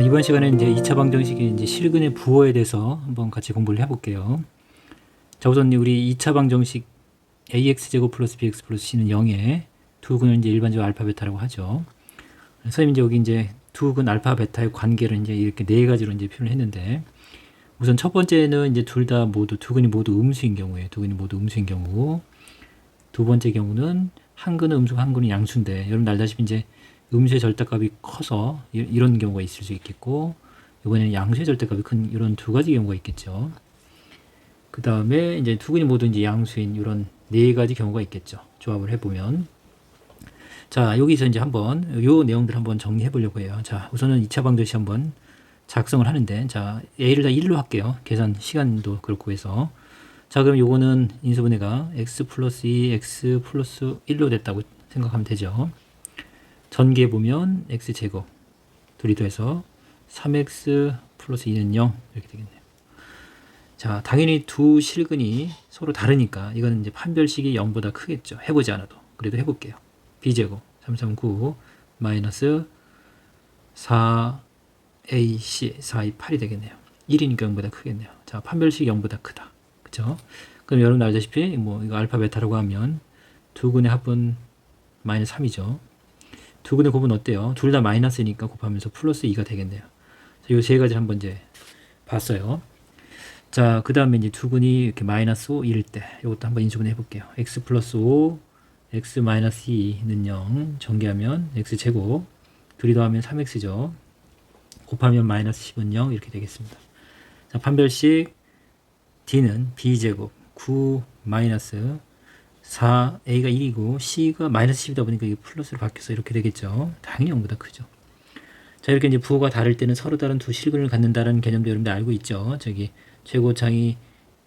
이번 시간에 이제 2차 방정식의 이제 실근의 부호에 대해서 한번 같이 공부를 해볼게요. 자, 우선 우리 2차 방정식 ax 제곱 플러스 bx 플러스 c는 0에 두 근을 이제 일반적으로 알파 베타라고 하죠. 선생님 이제 여기 이제 두 근 알파 베타의 관계를 이제 이렇게 네 가지로 이제 표현을 했는데, 우선 첫 번째는 이제 둘 다 모두 두 근이 모두 음수인 경우에 두 근이 모두 음수인 경우, 두 번째 경우는 한 근은 음수고 한 근은 양수인데, 여러분 알다시피 이제 음수의 절대값이 커서 이런 경우가 있을 수 있겠고, 이번에는 양수의 절대값이 큰 이런 두 가지 경우가 있겠죠. 그 다음에 이제 두 근이 모두 이제 양수인 이런 네 가지 경우가 있겠죠. 조합을 해보면. 자, 여기서 이제 한번 요 내용들 한번 정리해 보려고 해요. 자, 우선은 2차 방정식 한번 작성을 하는데, 자, a를 다 1로 할게요. 계산 시간도 그렇고 해서. 자, 그럼 요거는 인수분해가 x 플러스 2, x 플러스 1로 됐다고 생각하면 되죠. 전개해 보면 x제곱 둘이 더해서 3x 플러스 2는 0 이렇게 되겠네요. 자, 당연히 두 실근이 서로 다르니까 이거는 이제 판별식이 0보다 크겠죠. 해보지 않아도. 그래도 해볼게요. b제곱 339 마이너스 4ac 428이 되겠네요. 1이니까 0보다 크겠네요. 자, 판별식이 0보다 크다. 그쵸? 그럼 여러분 알다시피 뭐 이거 알파 베타라고 하면 두 근의 합은 마이너스 3이죠. 두 근의 곱은 어때요? 둘 다 마이너스니까 곱하면서 플러스 2가 되겠네요. 이 세 가지를 한번 이제 봤어요. 자, 그 다음에 이제 두 근이 이렇게 마이너스 5일 때, 이것도 한번 인수분해 해볼게요. x 플러스 5, x 마이너스 2는 0, 전개하면 x 제곱, 둘이 더하면 3x죠. 곱하면 마이너스 10은 0, 이렇게 되겠습니다. 자, 판별식 d는 b제곱, 9 마이너스 4a가 1이고 c가 마이너스 10이다 보니까 이게 플러스로 바뀌어서 이렇게 되겠죠. 당연히 0보다 크죠. 자, 이렇게 이제 부호가 다를 때는 서로 다른 두 실근을 갖는다는 개념도 여러분들 알고 있죠. 저기 최고창이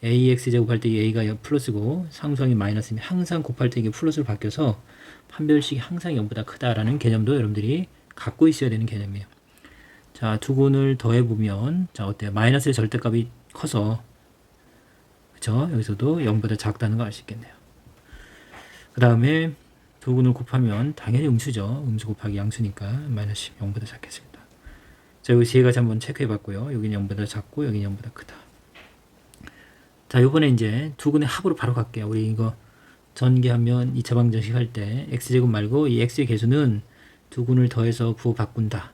ax 제곱할 때 a가 플러스고 상수항이 마이너스면 항상 곱할 때 이게 플러스로 바뀌어서 판별식이 항상 0보다 크다라는 개념도 여러분들이 갖고 있어야 되는 개념이에요. 자, 두 근을 더해보면, 자, 어때요? 마이너스의 절대값이 커서, 그쵸? 여기서도 0보다 작다는 거 알 수 있겠네요. 그 다음에 두 근을 곱하면 당연히 음수죠. 음수 곱하기 양수니까 마이너스 10, 0보다 작겠습니다. 자, 여기 세 가지 한번 체크해 봤고요. 여기는 0보다 작고 여기는 0보다 크다. 자, 요번에 이제 두 근의 합으로 바로 갈게요. 우리 이거 전개하면 2차 방정식 할 때 x제곱 말고 이 x의 개수는 두 근을 더해서 부호 바꾼다.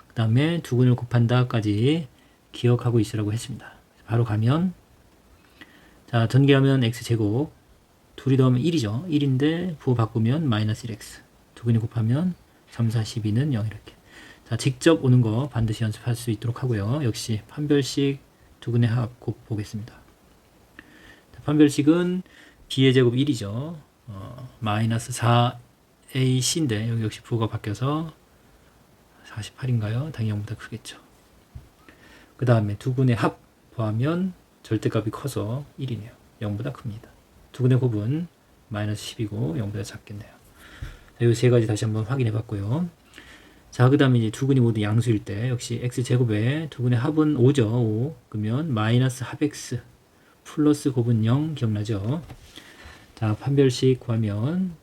그 다음에 두 근을 곱한다까지 기억하고 있으라고 했습니다. 바로 가면, 자, 전개하면 x제곱 둘이 더하면 1이죠. 1인데 부호 바꾸면 마이너스 1x. 두 근이 곱하면 3, 4, 12는 0 이렇게. 자, 직접 오는 거 반드시 연습할 수 있도록 하고요. 역시 판별식 두 근의 합 곱 보겠습니다. 자, 판별식은 b의 제곱 1이죠. 마이너스 4ac인데 여기 역시 부호가 바뀌어서 48인가요? 당연히 0보다 크겠죠. 그 다음에 두 근의 합 더하면 절대값이 커서 1이네요. 0보다 큽니다. 두 근의 곱은 마이너스 10이고 0보다 작겠네요. 이 세 가지 다시 한번 확인해 봤고요. 자, 그 다음에 이제 두 근이 모두 양수일 때 역시 x제곱에 두 근의 합은 5죠. 5. 그러면 마이너스 합 x 플러스 곱은 0 기억나죠? 자, 판별식 구하면,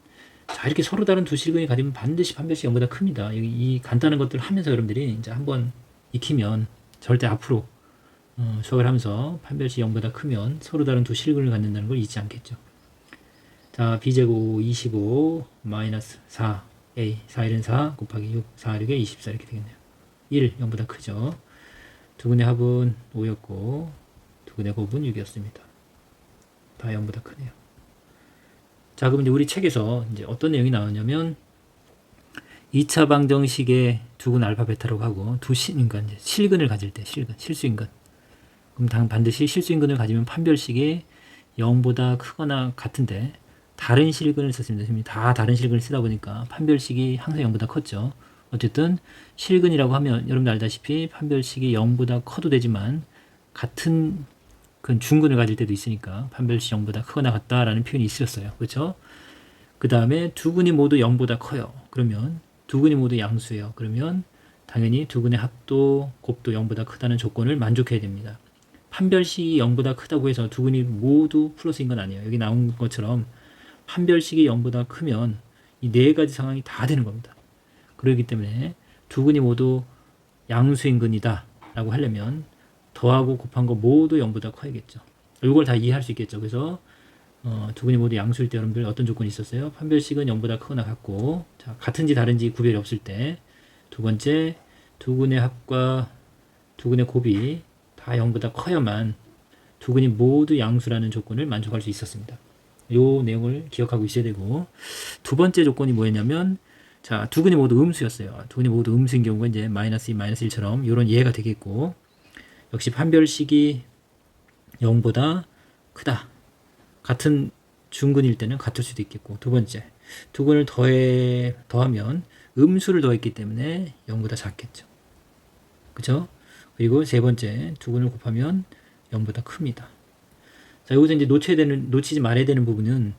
자, 이렇게 서로 다른 두 실근이 가지면 반드시 판별식 0보다 큽니다. 이 간단한 것들을 하면서 여러분들이 이제 한번 익히면 절대 앞으로 수학을 하면서 판별식 0보다 크면 서로 다른 두 실근을 갖는다는 걸 잊지 않겠죠. 자, b제곱 25 마이너스 4a 4일은 4 곱하기 6 4 6에 24 이렇게 되겠네요. 1 0보다 크죠. 두 근의 합은 5였고 두 근의 곱은 6이었습니다. 다 0보다 크네요. 자, 그럼 이제 우리 책에서 이제 어떤 내용이 나오냐면 2차 방정식의 두 근 알파 베타라고 하고 그러니까 이제 실근을 가질 때 실수인근. 그럼 반드시 실수인근을 가지면 판별식이 0보다 크거나 같은데 다른 실근을 썼습니다. 다 다른 실근을 쓰다 보니까 판별식이 항상 0보다 컸죠. 어쨌든 실근이라고 하면 여러분들 알다시피 판별식이 0보다 커도 되지만 같은 그 중근을 가질 때도 있으니까 판별식 0보다 크거나 같다라는 표현이 있었어요. 그렇죠? 그 다음에 두 근이 모두 0보다 커요. 그러면 두 근이 모두 양수예요. 그러면 당연히 두 근의 합도 곱도 0보다 크다는 조건을 만족해야 됩니다. 판별식이 0보다 크다고 해서 두 근이 모두 플러스인 건 아니에요. 여기 나온 것처럼 판별식이 0보다 크면 이 네 가지 상황이 다 되는 겁니다. 그렇기 때문에 두 근이 모두 양수인근이다 라고 하려면 더하고 곱한 거 모두 0보다 커야겠죠. 이걸 다 이해할 수 있겠죠. 그래서 두 근이 모두 양수일 때 여러분들 어떤 조건이 있었어요? 판별식은 0보다 크거나 같고, 자, 같은지 다른지 구별이 없을 때, 두 번째, 두 근의 합과 두 근의 곱이 다 0보다 커야만 두 근이 모두 양수라는 조건을 만족할 수 있었습니다. 요 내용을 기억하고 있어야 되고, 두 번째 조건이 뭐였냐면, 자, 두 근이 모두 음수였어요. 두 근이 모두 음수인 경우가 이제 마이너스 2, 마이너스 1처럼 이런 이해가 되겠고, 역시 판별식이 0보다 크다. 같은 중근일 때는 같을 수도 있겠고, 두 번째, 두 근을 더하면 음수를 더했기 때문에 0보다 작겠죠. 그쵸? 그리고 세 번째, 두 근을 곱하면 0보다 큽니다. 자, 여기서 이제 놓치지 말아야 되는 부분은,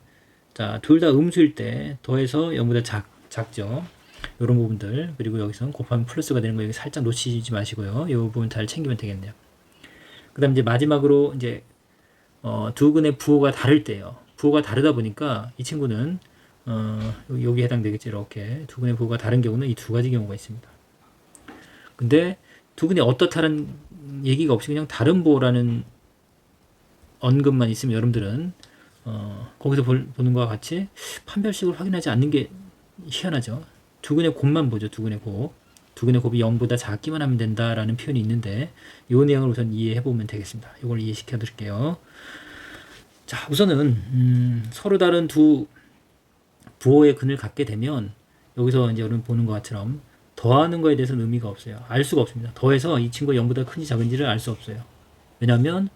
자, 둘 다 음수일 때 더해서 0보다 작죠. 이런 부분들. 그리고 여기서는 곱하면 플러스가 되는 거 여기 살짝 놓치지 마시고요. 이 부분 잘 챙기면 되겠네요. 그 다음 이제 마지막으로 이제 두 근의 부호가 다를 때요. 부호가 다르다 보니까 이 친구는 여기 해당되겠죠. 이렇게 두 근의 부호가 다른 경우는 이 두 가지 경우가 있습니다. 근데 두 근이 어떻다는 얘기가 없이 그냥 다른 부호라는 언급만 있으면 여러분들은 거기서 보는 것과 같이 판별식을 확인하지 않는 게 희한하죠. 두 근의 곱만 보죠. 두 근의 곱. 두 근의 곱이 0보다 작기만 하면 된다라는 표현이 있는데 이 내용을 우선 이해해 보면 되겠습니다. 이걸 이해시켜 드릴게요. 자, 우선은 서로 다른 두 부호의 근을 갖게 되면 여기서 이제 여러분 보는 것처럼 더하는 거에 대해서는 의미가 없어요. 알 수가 없습니다. 더해서 이 친구가 0보다 큰지 작은지를 알 수 없어요. 왜냐하면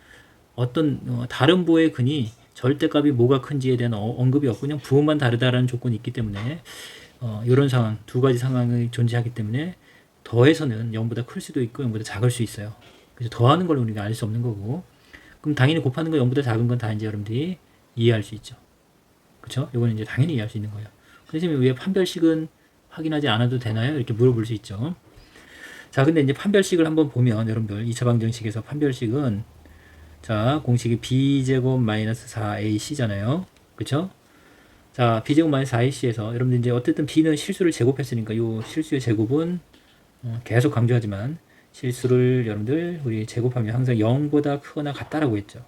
어떤 다른 부호의 근이 절대값이 뭐가 큰지에 대한 언급이 없고 그냥 부호만 다르다라는 조건이 있기 때문에 이런 상황, 두 가지 상황이 존재하기 때문에 더해서는 0보다 클 수도 있고 0보다 작을 수 있어요. 그래서 더하는 걸 우리가 알 수 없는 거고, 그럼 당연히 곱하는 거 0보다 작은 건 다 이제 여러분들이 이해할 수 있죠. 그렇죠? 이거는 이제 당연히 이해할 수 있는 거예요. 선생님이 왜 판별식은 확인하지 않아도 되나요? 이렇게 물어볼 수 있죠. 자, 근데 이제 판별식을 한번 보면 여러분들 2차 방정식에서 판별식은 자, 공식이 b제곱 마이너스 4ac잖아요. 그쵸? 자, b제곱 마이너스 4ac에서 여러분들 이제 어쨌든 b는 실수를 제곱했으니까 요 실수의 제곱은 계속 강조하지만 실수를 여러분들 우리 제곱하면 항상 0보다 크거나 같다라고 했죠.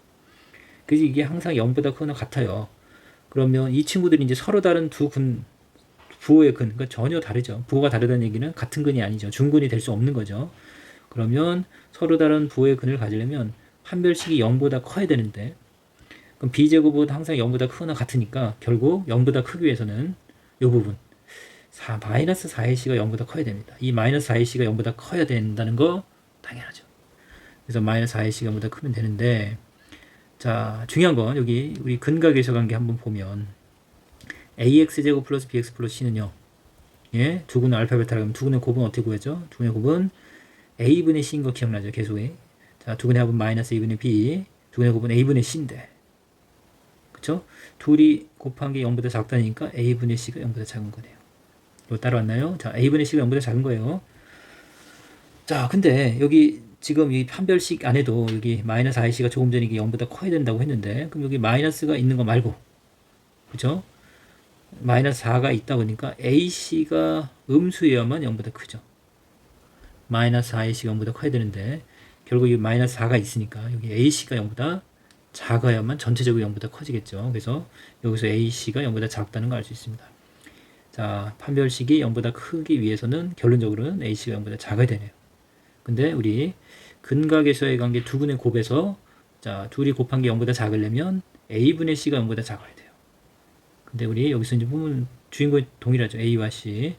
그래서 이게 항상 0보다 크거나 같아요. 그러면 이 친구들이 이제 서로 다른 두 부호의 근, 그러니까 전혀 다르죠. 부호가 다르다는 얘기는 같은 근이 아니죠. 중근이 될 수 없는 거죠. 그러면 서로 다른 부호의 근을 가지려면 판별식이 0보다 커야 되는데, 그럼 b제곱은 항상 0보다 크거나 같으니까 결국 0보다 크기 위해서는 이 부분 마이너스 4ac가 0보다 커야 됩니다. 이 마이너스 4ac가 0보다 커야 된다는 거 당연하죠. 그래서 마이너스 4ac가 0보다 크면 되는데, 자, 중요한 건 여기 우리 근각에서 관계 한번 보면 ax제곱 플러스 bx 플러스 c는요, 예, 두 근의 알파 베타라 그러면 두 근의 곱은 어떻게 구하죠? 두 근의 곱은 a분의 c인 거 기억나죠? 계속에. 자, 두 근의 합은 마이너스 2분의 b, 두 근의 곱은 a분의 c인데, 그쵸? 둘이 곱한 게 0보다 작다니까 a분의 c가 0보다 작은 거네요. 이거 따라왔나요? 자, a분의 c가 0보다 작은 거예요. 자, 근데 여기 지금 이 판별식 안에도 여기 마이너스 iC가 조금 전에 이게 0보다 커야 된다고 했는데, 그럼 여기 마이너스가 있는 거 말고, 그쵸? 마이너스 4가 있다 보니까 ac가 음수여야만 0보다 크죠. 마이너스 4ac가 0보다 커야 되는데, 결국 이 마이너스 4가 있으니까 여기 ac가 0보다 작아야만 전체적으로 0보다 커지겠죠. 그래서 여기서 ac가 0보다 작다는 걸 알 수 있습니다. 자, 판별식이 0보다 크기 위해서는 결론적으로는 ac가 0보다 작아야 되네요. 근데 우리 근각에서의 관계 두 근의 곱에서, 자, 둘이 곱한 게 0보다 작으려면 a분의 c가 0보다 작아야 돼요. 근데 우리 여기서 이제 보면 주인공이 동일하죠. a와 c.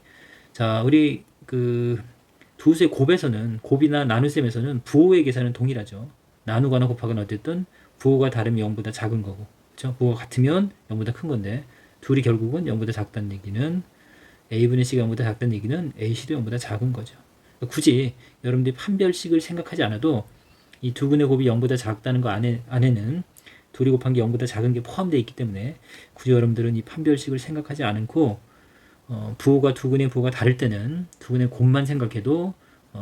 자, 우리 그 두수의 곱에서는, 곱이나 나눗셈에서는 부호의 계산은 동일하죠. 나누거나 곱하거나 어쨌든 부호가 다르면 0보다 작은 거고, 그렇죠? 부호가 같으면 0보다 큰 건데, 둘이 결국은 0보다 작다는 얘기는, a분의 c가 0보다 작다는 얘기는 ac도 0보다 작은 거죠. 굳이 여러분들이 판별식을 생각하지 않아도 이 두 근의 곱이 0보다 작다는 거 안에는 둘이 곱한 게 0보다 작은 게 포함되어 있기 때문에 굳이 여러분들은 이 판별식을 생각하지 않고 부호가 두 근의 부호가 다를 때는 두 근의 곱만 생각해도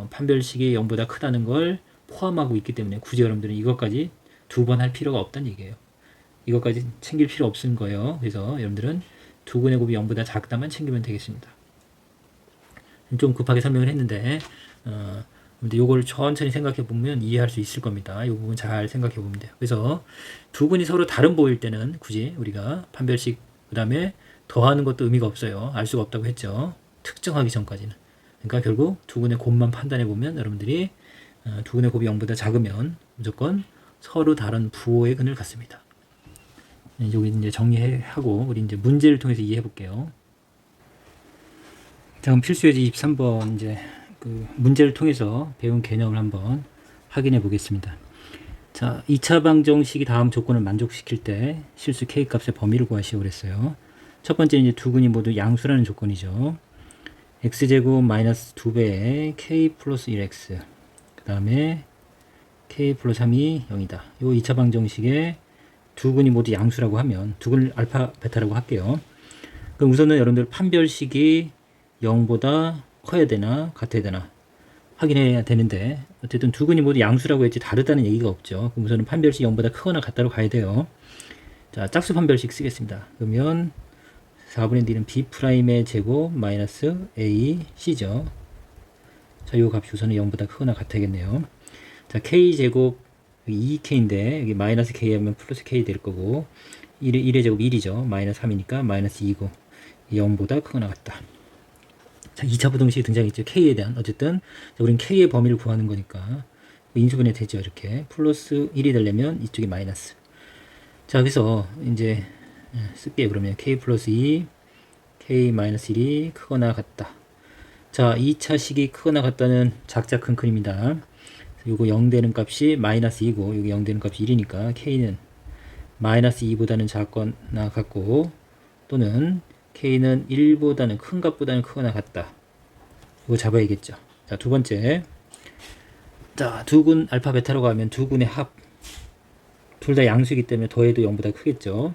판별식이 0보다 크다는 걸 포함하고 있기 때문에 굳이 여러분들은 이것까지 두 번 할 필요가 없다는 얘기예요. 이것까지 챙길 필요 없은 거예요. 그래서 여러분들은 두 근의 곱이 0보다 작다만 챙기면 되겠습니다. 좀 급하게 설명을 했는데 근데 요걸 천천히 생각해 보면 이해할 수 있을 겁니다. 이 부분 잘 생각해 보면 돼요. 그래서 두 근이 서로 다른 보일 때는 굳이 우리가 판별식 그 다음에 더하는 것도 의미가 없어요. 알 수가 없다고 했죠. 특정하기 전까지는. 그러니까 결국 두 근의 곱만 판단해 보면 여러분들이 두 근의 곱이 0보다 작으면 무조건 서로 다른 부호의 근을 갖습니다. 여기 이제 정리하고 우리 이제 문제를 통해서 이해해 볼게요. 다음 필수예제 23번 이제 그 문제를 통해서 배운 개념을 한번 확인해 보겠습니다. 자, 2차 방정식이 다음 조건을 만족시킬 때 실수 k 값의 범위를 구하시오 그랬어요. 첫 번째 이제 두 근이 모두 양수라는 조건이죠. x제곱 마이너스 2배의 k 플러스 1x 그 다음에 k 플러스 3이 0이다. 요 2차 방정식에 두 근이 모두 양수라고 하면 두 근을 알파 베타라고 할게요. 그럼 우선은 여러분들 판별식이 0보다 커야 되나 같아야 되나 확인해야 되는데 어쨌든 두 근이 모두 양수라고 했지 다르다는 얘기가 없죠. 그럼 우선은 판별식 0보다 크거나 같다로 가야 돼요. 자, 짝수 판별식 쓰겠습니다. 그러면 4분의 D는 B'의 제곱 마이너스 A, C죠. 자, 요 값이 우선은 0보다 크거나 같아야겠네요. 자, K제곱 2K인데 여기 마이너스 K 하면 플러스 K 될 거고 1의 제곱 1이죠. 마이너스 3이니까 마이너스 2고 0보다 크거나 같다. 자, 2차 부등식이 등장했죠. K에 대한 어쨌든 우리는 K의 범위를 구하는 거니까 인수분해 되죠. 이렇게 플러스 1이 되려면 이쪽이 마이너스. 자, 그래서 이제 쓸게요. 그러면 K 플러스 2 K 마이너스 1이 크거나 같다. 자, 2차 식이 크거나 같다는 작자 큰 큰입니다. 요거 0 되는 값이 마이너스 2고 여기 0 되는 값이 1이니까 K는 마이너스 2보다는 작거나 같고 또는 K는 1보다는 큰 값보다는 크거나 같다. 이거 잡아야겠죠. 자, 두 번째. 자, 두 근 알파 베타라고 하면 두 근의 합. 둘 다 양수이기 때문에 더해도 0보다 크겠죠.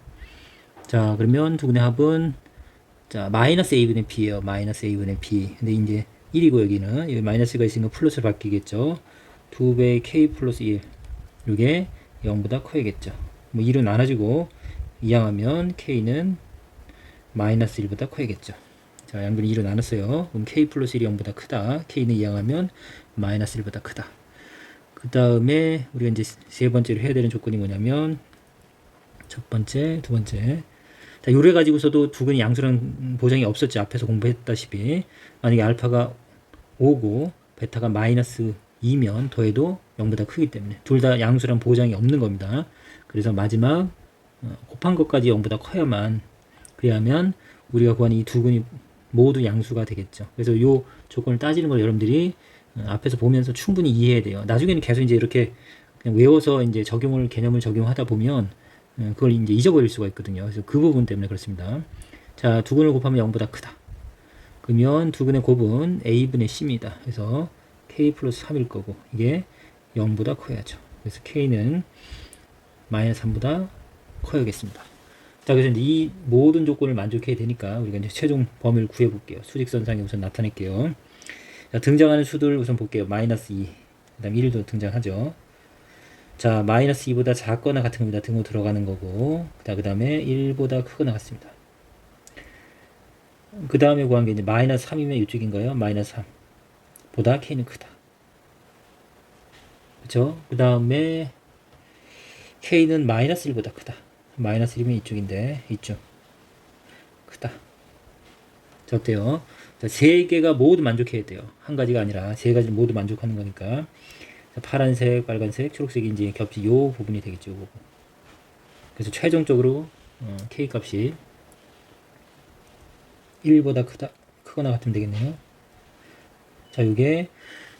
자, 그러면 두 근의 합은 자, 마이너스 a분의 b예요. 마이너스 a분의 b. 근데 이제 1이고 여기는 여기 마이너스가 있으니까 플러스로 바뀌겠죠. 2배의 k 플러스 1. 이게 0보다 커야겠죠. 뭐 1은 나눠지고 이항하면 k는 마이너스 1보다 커야겠죠. 자, 양변이 2로 나눴어요. 그럼 k 플러스 1이 0보다 크다. k는 이항하면 마이너스 1보다 크다. 그 다음에 우리가 이제 세 번째로 해야 되는 조건이 뭐냐면 첫 번째, 두 번째. 자, 요래 가지고서도 두 근이 양수라는 보장이 없었죠. 앞에서 공부했다시피 만약에 알파가 5고 베타가 마이너스 2면 더해도 0보다 크기 때문에 둘 다 양수라는 보장이 없는 겁니다. 그래서 마지막 곱한 것까지 0보다 커야만 그래야면 우리가 구하는 이 두 근이 모두 양수가 되겠죠. 그래서 요 조건을 따지는 걸 여러분들이 앞에서 보면서 충분히 이해해야 돼요. 나중에는 계속 이제 이렇게 그냥 외워서 이제 개념을 적용하다 보면 그걸 이제 잊어버릴 수가 있거든요. 그래서 그 부분 때문에 그렇습니다. 자, 두 근을 곱하면 0보다 크다. 그러면 두 근의 곱은 A분의 C입니다. 그래서 K 플러스 3일 거고 이게 0보다 커야죠. 그래서 K는 마이너스 3보다 커야겠습니다. 자, 그래서 이 모든 조건을 만족해야 되니까 우리가 이제 최종 범위를 구해 볼게요. 수직선상에 우선 나타낼게요. 자, 등장하는 수들 우선 볼게요. 마이너스 2, 그 다음 1도 등장하죠. 자, 마이너스 2보다 작거나 같은 겁니다. 등호 들어가는 거고 그 다음에 1보다 크거나 같습니다. 그 다음에 구한 게 이제 마이너스 3이면 이쪽인가요? 마이너스 3 보다 K는 크다. 그쵸? 그 다음에 K는 마이너스 1보다 크다. 마이너스 1이면 이쪽인데 이쪽 크다. 자, 어때요? 자, 세 개가 모두 만족해야 돼요. 한 가지가 아니라 세 가지 모두 만족하는 거니까. 자, 파란색, 빨간색, 초록색이 이제 겹치 요 부분이 되겠죠. 요 부분. 그래서 최종적으로 K 값이 1보다 크거나 같으면 되겠네요. 자, 이게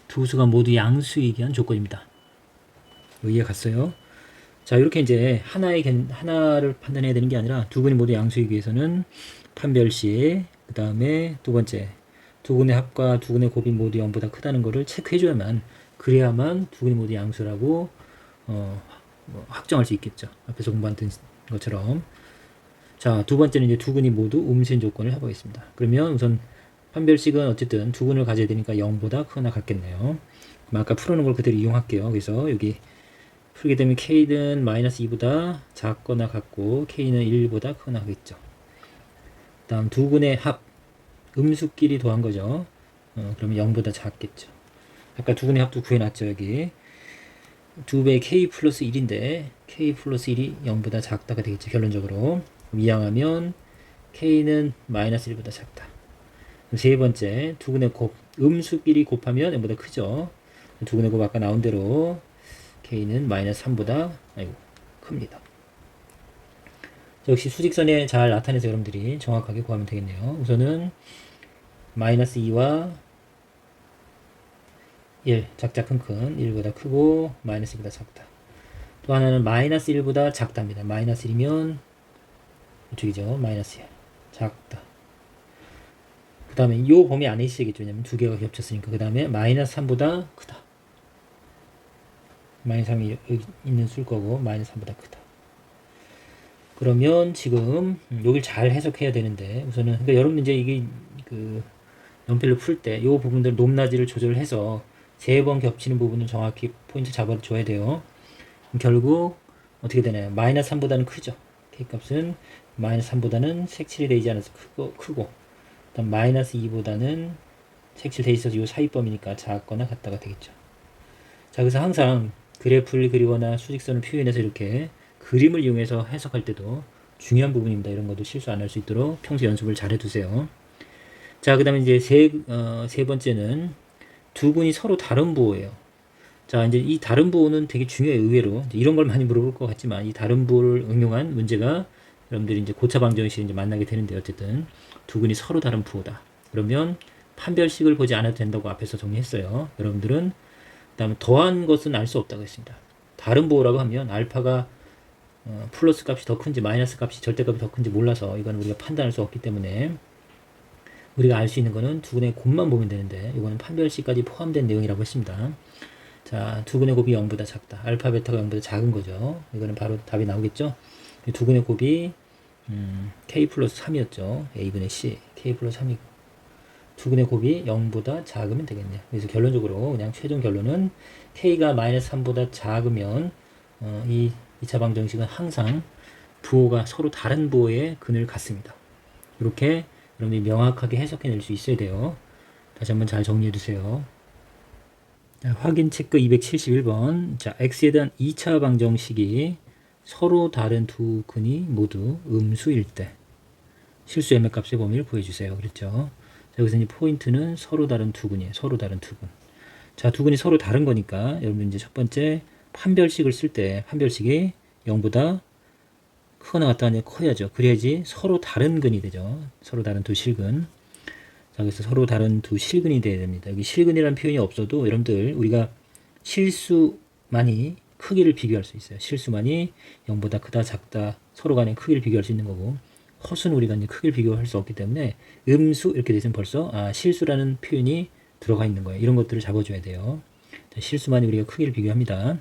두 수가 모두 양수이기 위한 조건입니다. 이해 갔어요? 자, 이렇게 이제 하나를 판단해야 되는 게 아니라 두 근이 모두 양수이기 위해서는 판별식, 그 다음에 두 번째, 두 근의 합과 두 근의 곱이 모두 0보다 크다는 것을 체크해줘야만 그래야만 두 근이 모두 양수라고 확정할 수 있겠죠. 앞에서 공부했던 것처럼. 자, 두 번째는 이제 두 근이 모두 음신 조건을 해보겠습니다. 그러면 우선 판별식은 어쨌든 두 근을 가져야 되니까 0보다 크거나 같겠네요. 그럼 아까 풀어놓은 걸 그대로 이용할게요. 그래서 여기 풀게 되면 K는 마이너스 2보다 작거나 같고 K는 1보다 크거나 하겠죠. 다음 두 근의 합 음수끼리 더한 거죠. 그러면 0보다 작겠죠. 아까 두근의 합도 구해놨죠. 여기 2배 k 플러스 1인데 k 플러스 1이 0보다 작다가 되겠죠. 결론적으로 이항하면 k는 마이너스 1보다 작다. 세 번째 두근의 곱 음수끼리 곱하면 0보다 크죠. 두근의 곱 아까 나온 대로 k는 마이너스 3보다 큽니다. 역시 수직선에 잘 나타내서 여러분들이 정확하게 구하면 되겠네요. 우선은 마이너스 2와 1 작자 큰큰 1보다 크고 마이너스 2보다 작다. 또 하나는 마이너스 1보다 작답니다. 마이너스 1이면 이쪽이죠. 마이너스 1 작다. 그 다음에 이 범위 안에 있어야겠죠. 왜냐면 두 개가 겹쳤으니까. 그 다음에 마이너스 3보다 크다. 마이너스 3이 여기 있는 수일 거고 마이너스 3보다 크다. 그러면 지금 여길 잘 해석해야 되는데 우선은 그러니까 여러분 이제 이게 그 연필로 풀 때 이 부분들 높낮이를 조절해서 3번 겹치는 부분은 정확히 포인트 잡아줘야 돼요. 결국 어떻게 되나요? 마이너스 3보다는 크죠. K값은 마이너스 3보다는 색칠이 되지 않아서 크고 그다음 마이너스 2보다는 색칠되어 있어서 이 사이범위니까 작거나 같다가 되겠죠. 자, 그래서 항상 그래프를 그리거나 수직선을 표현해서 이렇게 그림을 이용해서 해석할 때도 중요한 부분입니다. 이런 것도 실수 안 할 수 있도록 평소 연습을 잘 해두세요. 자, 그 다음에 이제 세 번째는 두 군이 서로 다른 부호예요. 자, 이제 이 다른 부호는 되게 중요해요. 의외로. 이런 걸 많이 물어볼 것 같지만 이 다른 부호를 응용한 문제가 여러분들이 이제 고차 방정식을 이제 만나게 되는데 어쨌든 두 군이 서로 다른 부호다. 그러면 판별식을 보지 않아도 된다고 앞에서 정리했어요. 여러분들은 그다음에 더한 것은 알 수 없다고 했습니다. 다른 부호라고 하면 알파가 플러스 값이 더 큰지 마이너스 값이 절대값이 더 큰지 몰라서 이건 우리가 판단할 수 없기 때문에 우리가 알 수 있는 거는 두근의 곱만 보면 되는데 이거는 판별식까지 포함된 내용이라고 했습니다. 자, 두근의 곱이 0보다 작다. 알파 베타가 0보다 작은 거죠. 이거는 바로 답이 나오겠죠. 두근의 곱이 k 플러스 3이었죠. a분의 c k 플러스 3이고 두근의 곱이 0보다 작으면 되겠네요. 그래서 결론적으로 그냥 최종 결론은 k가 마이너스 3보다 작으면 이 2차 방정식은 항상 부호가 서로 다른 부호의 근을 갖습니다. 이렇게 여러분이 명확하게 해석해낼 수 있어야 돼요. 다시 한번 잘 정리해 두세요. 자, 확인 체크 271번. 자, x에 대한 2차 방정식이 서로 다른 두 근이 모두 음수일 때 실수 m값의 범위를 구해주세요. 그랬죠. 자, 여기서 이제 포인트는 서로 다른 두 근이에요. 서로 다른 두 근. 자, 두 근이 서로 다른 거니까 여러분 이제 첫 번째 판별식을 쓸 때 판별식이 0보다 크거나 같다가 커야죠. 그래야지 서로 다른 근이 되죠. 서로 다른 두 실근. 자, 그래서 서로 다른 두 실근이 돼야 됩니다. 여기 실근이라는 표현이 없어도 여러분들 우리가 실수만이 크기를 비교할 수 있어요. 실수만이 0보다 크다, 작다, 서로 간의 크기를 비교할 수 있는 거고 허수는 우리가 이제 크기를 비교할 수 없기 때문에 음수 이렇게 되면 벌써 실수라는 표현이 들어가 있는 거예요. 이런 것들을 잡아줘야 돼요. 자, 실수만이 우리가 크기를 비교합니다.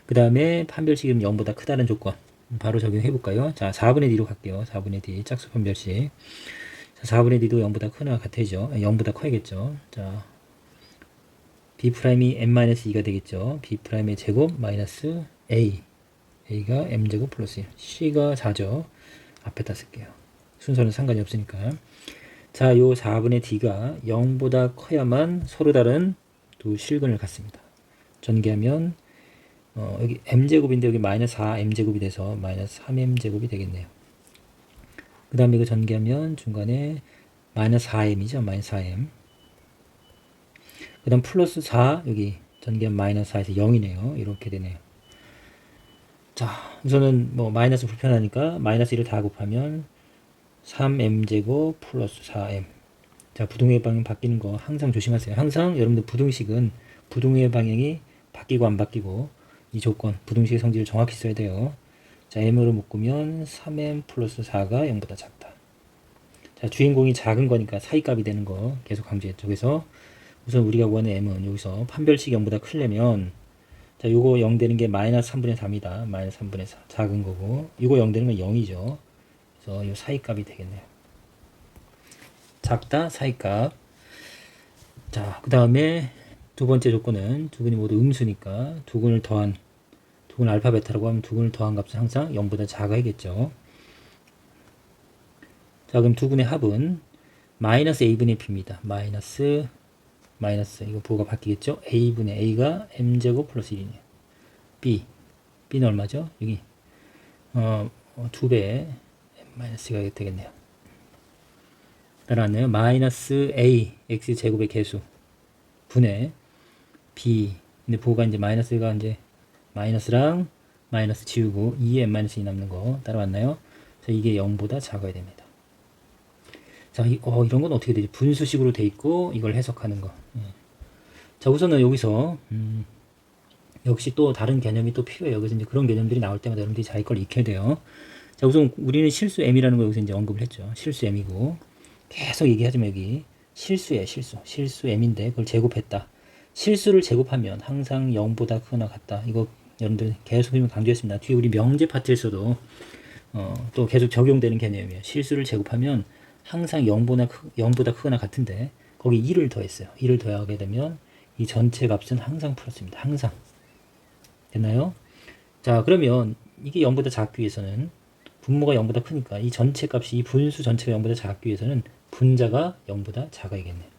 그 다음에 판별식이 0보다 크다는 조건 바로 적용해 볼까요? 자, 4분의 D로 갈게요. 4분의 D 짝수 판별식. 자, 4분의 D도 0보다 크나 같아야죠. 0보다 커야겠죠. 자, B'이 M-2가 되겠죠. B'의 제곱 마이너스 A. A가 M제곱 플러스 1. C가 4죠. 앞에다 쓸게요. 순서는 상관이 없으니까. 자, 요 4분의 D가 0보다 커야만 서로 다른 두 실근을 갖습니다. 전개하면 여기 m제곱인데 여기 마이너스 4m제곱이 돼서 마이너스 3m제곱이 되겠네요. 그 다음에 이거 전개하면 중간에 마이너스 4m이죠. 마이너스 4m. 그 다음 플러스 4 여기 전개하면 마이너스 4에서 0이네요. 이렇게 되네요. 자, 우선은 뭐 마이너스 불편하니까 마이너스 1을 다 곱하면 3m제곱 플러스 4m. 자, 부동의 방향 바뀌는 거 항상 조심하세요. 항상 여러분들 부등식은 부동의 방향이 바뀌고 안 바뀌고 이 조건, 부등식의 성질을 정확히 써야 돼요. 자, m으로 묶으면 3m 플러스 4가 0보다 작다. 자, 주인공이 작은 거니까 사이값이 되는 거 계속 강조했죠. 그래서 우선 우리가 구하는 m은 여기서 판별식 0보다 크려면 자, 요거 0 되는 게 마이너스 3분의 3이다. 마이너스 3분의 4. 작은 거고. 요거 0 되는 건 0이죠. 그래서 요 사이값이 되겠네요. 작다, 사이값. 자, 그 다음에 두 번째 조건은 두 근이 모두 음수니까 두 근을 더한 두 근 알파 베타라고 하면 두 근을 더한 값은 항상 0보다 작아야겠죠. 자, 그럼 두 근의 합은 마이너스 a분의 b입니다. 마이너스 마이너스 이거 부호가 바뀌겠죠? a분의 a가 m제곱 플러스 1이네요. b는 얼마죠? 여기 2배 마이너스가 되겠네요. 따라왔네요. 마이너스 a x제곱의 개수 분의 b. 근데 부호가 이제 마이너스가 이제 마이너스랑 마이너스 지우고 2에 n-2 남는 거 따라왔나요? 자, 이게 0보다 작아야 됩니다. 자, 이런 건 어떻게 되지? 분수식으로 돼 있고 이걸 해석하는 거. 자, 우선은 여기서 역시 또 다른 개념이 또 필요해요. 그래서 이제 그런 개념들이 나올 때마다 여러분들이 자기 걸 익혀야 돼요. 자, 우선 우리는 실수 m이라는 거 여기서 이제 언급을 했죠. 실수 m이고 계속 얘기하지만 여기 실수예요. 실수 m인데 그걸 제곱했다. 실수를 제곱하면 항상 0보다 크거나 같다. 이거 여러분들 계속 강조했습니다. 뒤에 우리 명제 파트에서도 또 계속 적용되는 개념이에요. 실수를 제곱하면 항상 0보다 크거나 같은데 거기 2를 더했어요. 2를 더하게 되면 이 전체 값은 항상 플러스입니다. 항상. 됐나요? 자, 그러면 이게 0보다 작기 위해서는 분모가 0보다 크니까 이 전체 값이 이 분수 전체가 0보다 작기 위해서는 분자가 0보다 작아야겠네요.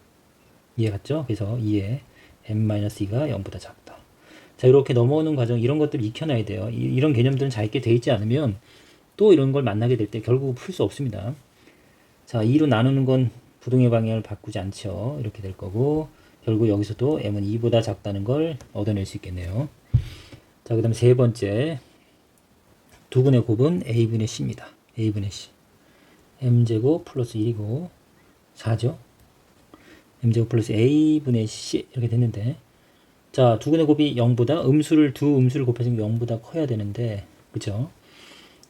이해 갔죠? 그래서 2에 m-2가 0보다 작다. 자, 이렇게 넘어오는 과정 이런 것들 익혀놔야 돼요. 이런 개념들은 잘 있게 돼 있지 않으면 또 이런 걸 만나게 될 때 결국 풀 수 없습니다. 자, 2로 나누는 건 부동의 방향을 바꾸지 않죠. 이렇게 될 거고 결국 여기서도 m은 2보다 작다는 걸 얻어낼 수 있겠네요. 자, 그 다음 세 번째 두근의 곱은 a분의 c입니다. a분의 c m제곱 플러스 1이고 4죠. m제곱 플러스 a분의 c 이렇게 됐는데 자, 두근의 곱이 0보다 두 음수를 곱해서 0보다 커야 되는데 그쵸?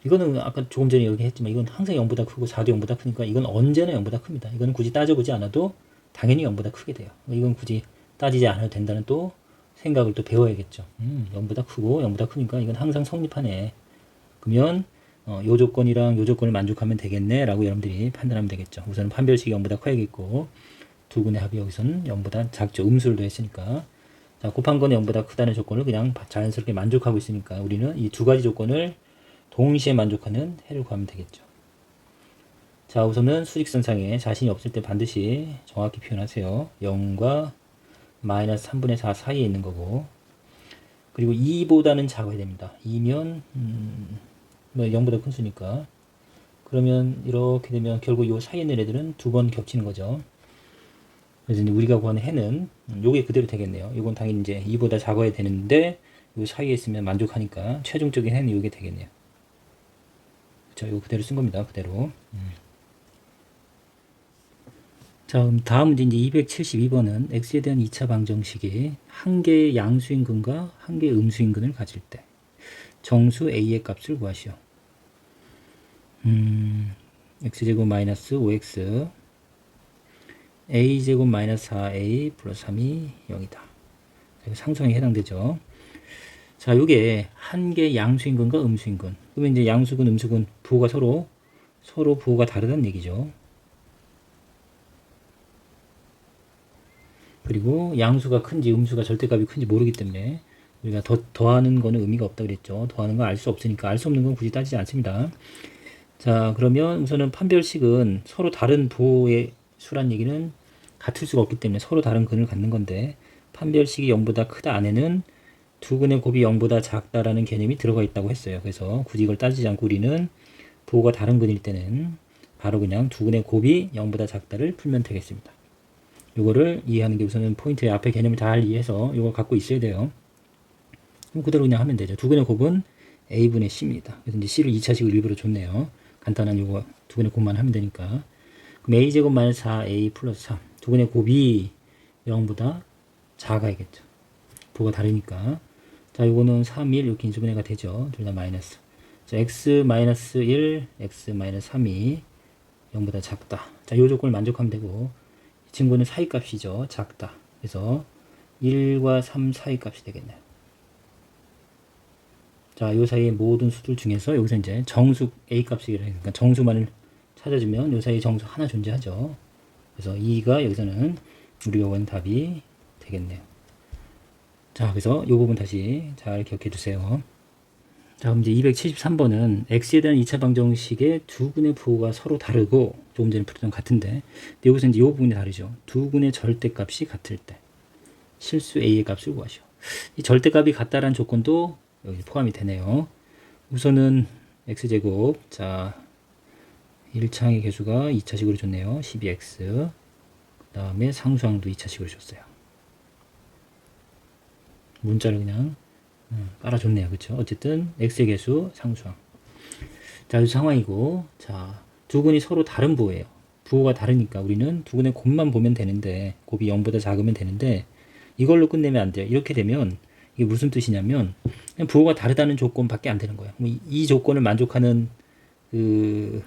이거는 아까 조금 전에 얘기했지만 이건 항상 0보다 크고 4도 0보다 크니까 이건 언제나 0보다 큽니다. 이건 굳이 따져보지 않아도 당연히 0보다 크게 돼요. 이건 굳이 따지지 않아도 된다는 또 생각을 또 배워야겠죠. 0보다 크고 0보다 크니까 이건 항상 성립하네. 그러면 요 조건이랑 요 조건을 만족하면 되겠네 라고 여러분들이 판단하면 되겠죠. 우선은 판별식이 0보다 커야겠고 두근의 합이 여기서는 0보다 작죠. 음수를 더했으니까. 자, 곱한 거는 0보다 크다는 조건을 그냥 자연스럽게 만족하고 있으니까 우리는 이 두 가지 조건을 동시에 만족하는 해를 구하면 되겠죠. 자, 우선은 수직선상에 자신이 없을 때 반드시 정확히 표현하세요. 0과 마이너스 3분의 4 사이에 있는 거고 그리고 2보다는 작아야 됩니다. 2면 0보다 큰 수니까 그러면 이렇게 되면 결국 이 사이에 있는 애들은 두 번 겹치는 거죠. 그래서 이제 우리가 구하는 해는 요게 그대로 되겠네요. 이건 당연히 이제 2보다 작아야 되는데 요 사이에 있으면 만족하니까 최종적인 해는 요게 되겠네요. 그쵸? 이거 그대로 쓴 겁니다. 그대로. 자, 그럼 다음 문제 이제 272번은 x에 대한 2차 방정식이 한 개의 양수인근과 한 개의 음수인근을 가질 때 정수 a의 값을 구하시오. x제곱 마이너스 5x a제곱 마이너스 4a 플러스 3이 0이다. 상수항에 해당되죠. 자, 요게 한 개의 양수인근과 음수인근. 그러면 이제 양수근, 음수근 부호가 서로 부호가 다르다는 얘기죠. 그리고 양수가 큰지 음수가 절대값이 큰지 모르기 때문에 우리가 더하는 거는 의미가 없다 그랬죠. 더하는 건 알 수 없으니까 알 수 없는 건 굳이 따지지 않습니다. 자, 그러면 우선은 판별식은 서로 다른 부호의 수란 얘기는 같을 수가 없기 때문에 서로 다른 근을 갖는 건데 판별식이 0보다 크다 안에는 두 근의 곱이 0보다 작다라는 개념이 들어가 있다고 했어요. 그래서 굳이 이걸 따지지 않고 우리는 부호가 다른 근일 때는 바로 그냥 두 근의 곱이 0보다 작다를 풀면 되겠습니다. 요거를 이해하는 게 우선은 포인트의 앞에 개념을 잘 이해해서 요거 갖고 있어야 돼요. 그럼 그대로 그냥 하면 되죠. 두 근의 곱은 a분의 c입니다. 그래서 이제 c를 2차식을 일부러 줬네요. 간단한 요거 두 근의 곱만 하면 되니까. 그럼 a제곱 마이너스 4a 플러스 3. 두 근의 곱이 0보다 작아야겠죠. 부호가 다르니까. 자, 요거는 3, 1 이렇게 인수분해가 되죠. 둘 다 마이너스. 자, x 마이너스 1, x 마이너스 3이 0보다 작다. 자, 요 조건을 만족하면 되고 이 친구는 사이값이죠. 작다. 그래서 1과 3 사이값이 되겠네요. 자, 요 사이의 모든 수들 중에서 여기서 이제 정수 a값이 그러니까 정수만을 찾아주면 요 사이에 정수 하나 존재하죠. 그래서 2가 여기서는 우리가 원 답이 되겠네요. 자, 그래서 이 부분 다시 잘 기억해 두세요. 자, 그럼 이제 273번은 x에 대한 2차 방정식의 두 근의 부호가 서로 다르고 조금 전에 풀었던 같은데 여기서 이제 이 부분이 다르죠. 두 근의 절대값이 같을 때 실수 a의 값을 구하시오. 이 절대값이 같다라는 조건도 여기 포함이 되네요. 우선은 x제곱, 자 1차항의 개수가 2차식으로 줬네요. 12x. 그 다음에 상수항도 2차식으로 줬어요. 문자를 그냥 깔아줬네요. 그쵸? 어쨌든 x의 개수 상수항. 자, 이 상황이고, 자, 두 근이 서로 다른 부호예요. 부호가 다르니까 우리는 두 근의 곱만 보면 되는데, 곱이 0보다 작으면 되는데, 이걸로 끝내면 안 돼요. 이렇게 되면 이게 무슨 뜻이냐면 그냥 부호가 다르다는 조건밖에 안 되는 거예요. 이 조건을 만족하는 그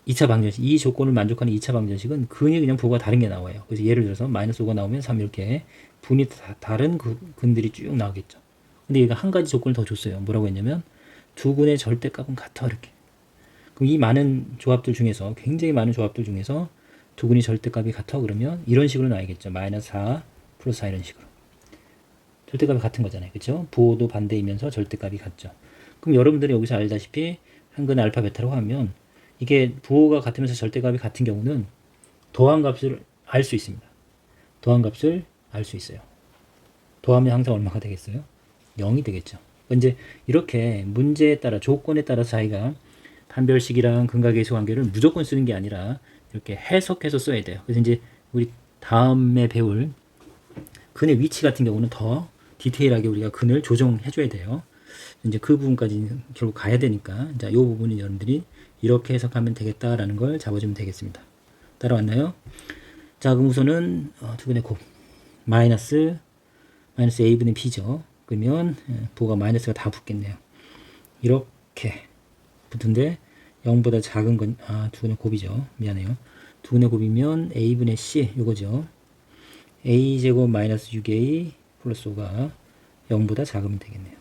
2차 방정식, 이 조건을 만족하는 2차 방정식은 근이 그냥 부호가 다른 게 나와요. 그래서 예를 들어서 마이너스 5가 나오면 3 이렇게 분이 다른 근들이 쭉 나오겠죠. 근데 얘가 한 가지 조건을 더 줬어요. 뭐라고 했냐면 두 근의 절대값은 같아 이렇게. 그럼 이 많은 조합들 중에서 굉장히 많은 조합들 중에서 두 근이 절대값이 같아 그러면 이런 식으로 나와야겠죠. 마이너스 4 플러스 4 이런 식으로. 절대값이 같은 거잖아요. 그렇죠? 부호도 반대이면서 절대값이 같죠. 그럼 여러분들이 여기서 알다시피 한 근 알파 베타라고 하면 이게 부호가 같으면서 절대값이 같은 경우는 더한 값을 알 수 있습니다. 더한 값을 알 수 있어요. 더하면 항상 얼마가 되겠어요? 0이 되겠죠. 이제 이렇게 문제에 따라 조건에 따라 자기가 판별식이랑 근각계수 관계를 무조건 쓰는 게 아니라 이렇게 해석해서 써야 돼요. 그래서 이제 우리 다음에 배울 근의 위치 같은 경우는 더 디테일하게 우리가 근을 조정해 줘야 돼요. 이제 그 부분까지 결국 가야 되니까 자, 이 부분은 여러분들이 이렇게 해석하면 되겠다라는 걸 잡아주면 되겠습니다. 따라왔나요? 자, 그럼 우선은 두 근의 곱 마이너스 a분의 b죠. 그러면 부호가 마이너스가 다 붙겠네요. 이렇게 붙은데 0보다 작은 건 두 근의 곱이죠. 미안해요. 두 근의 곱이면 a분의 c 요거죠. a제곱 마이너스 6a 플러스 5가 0보다 작으면 되겠네요.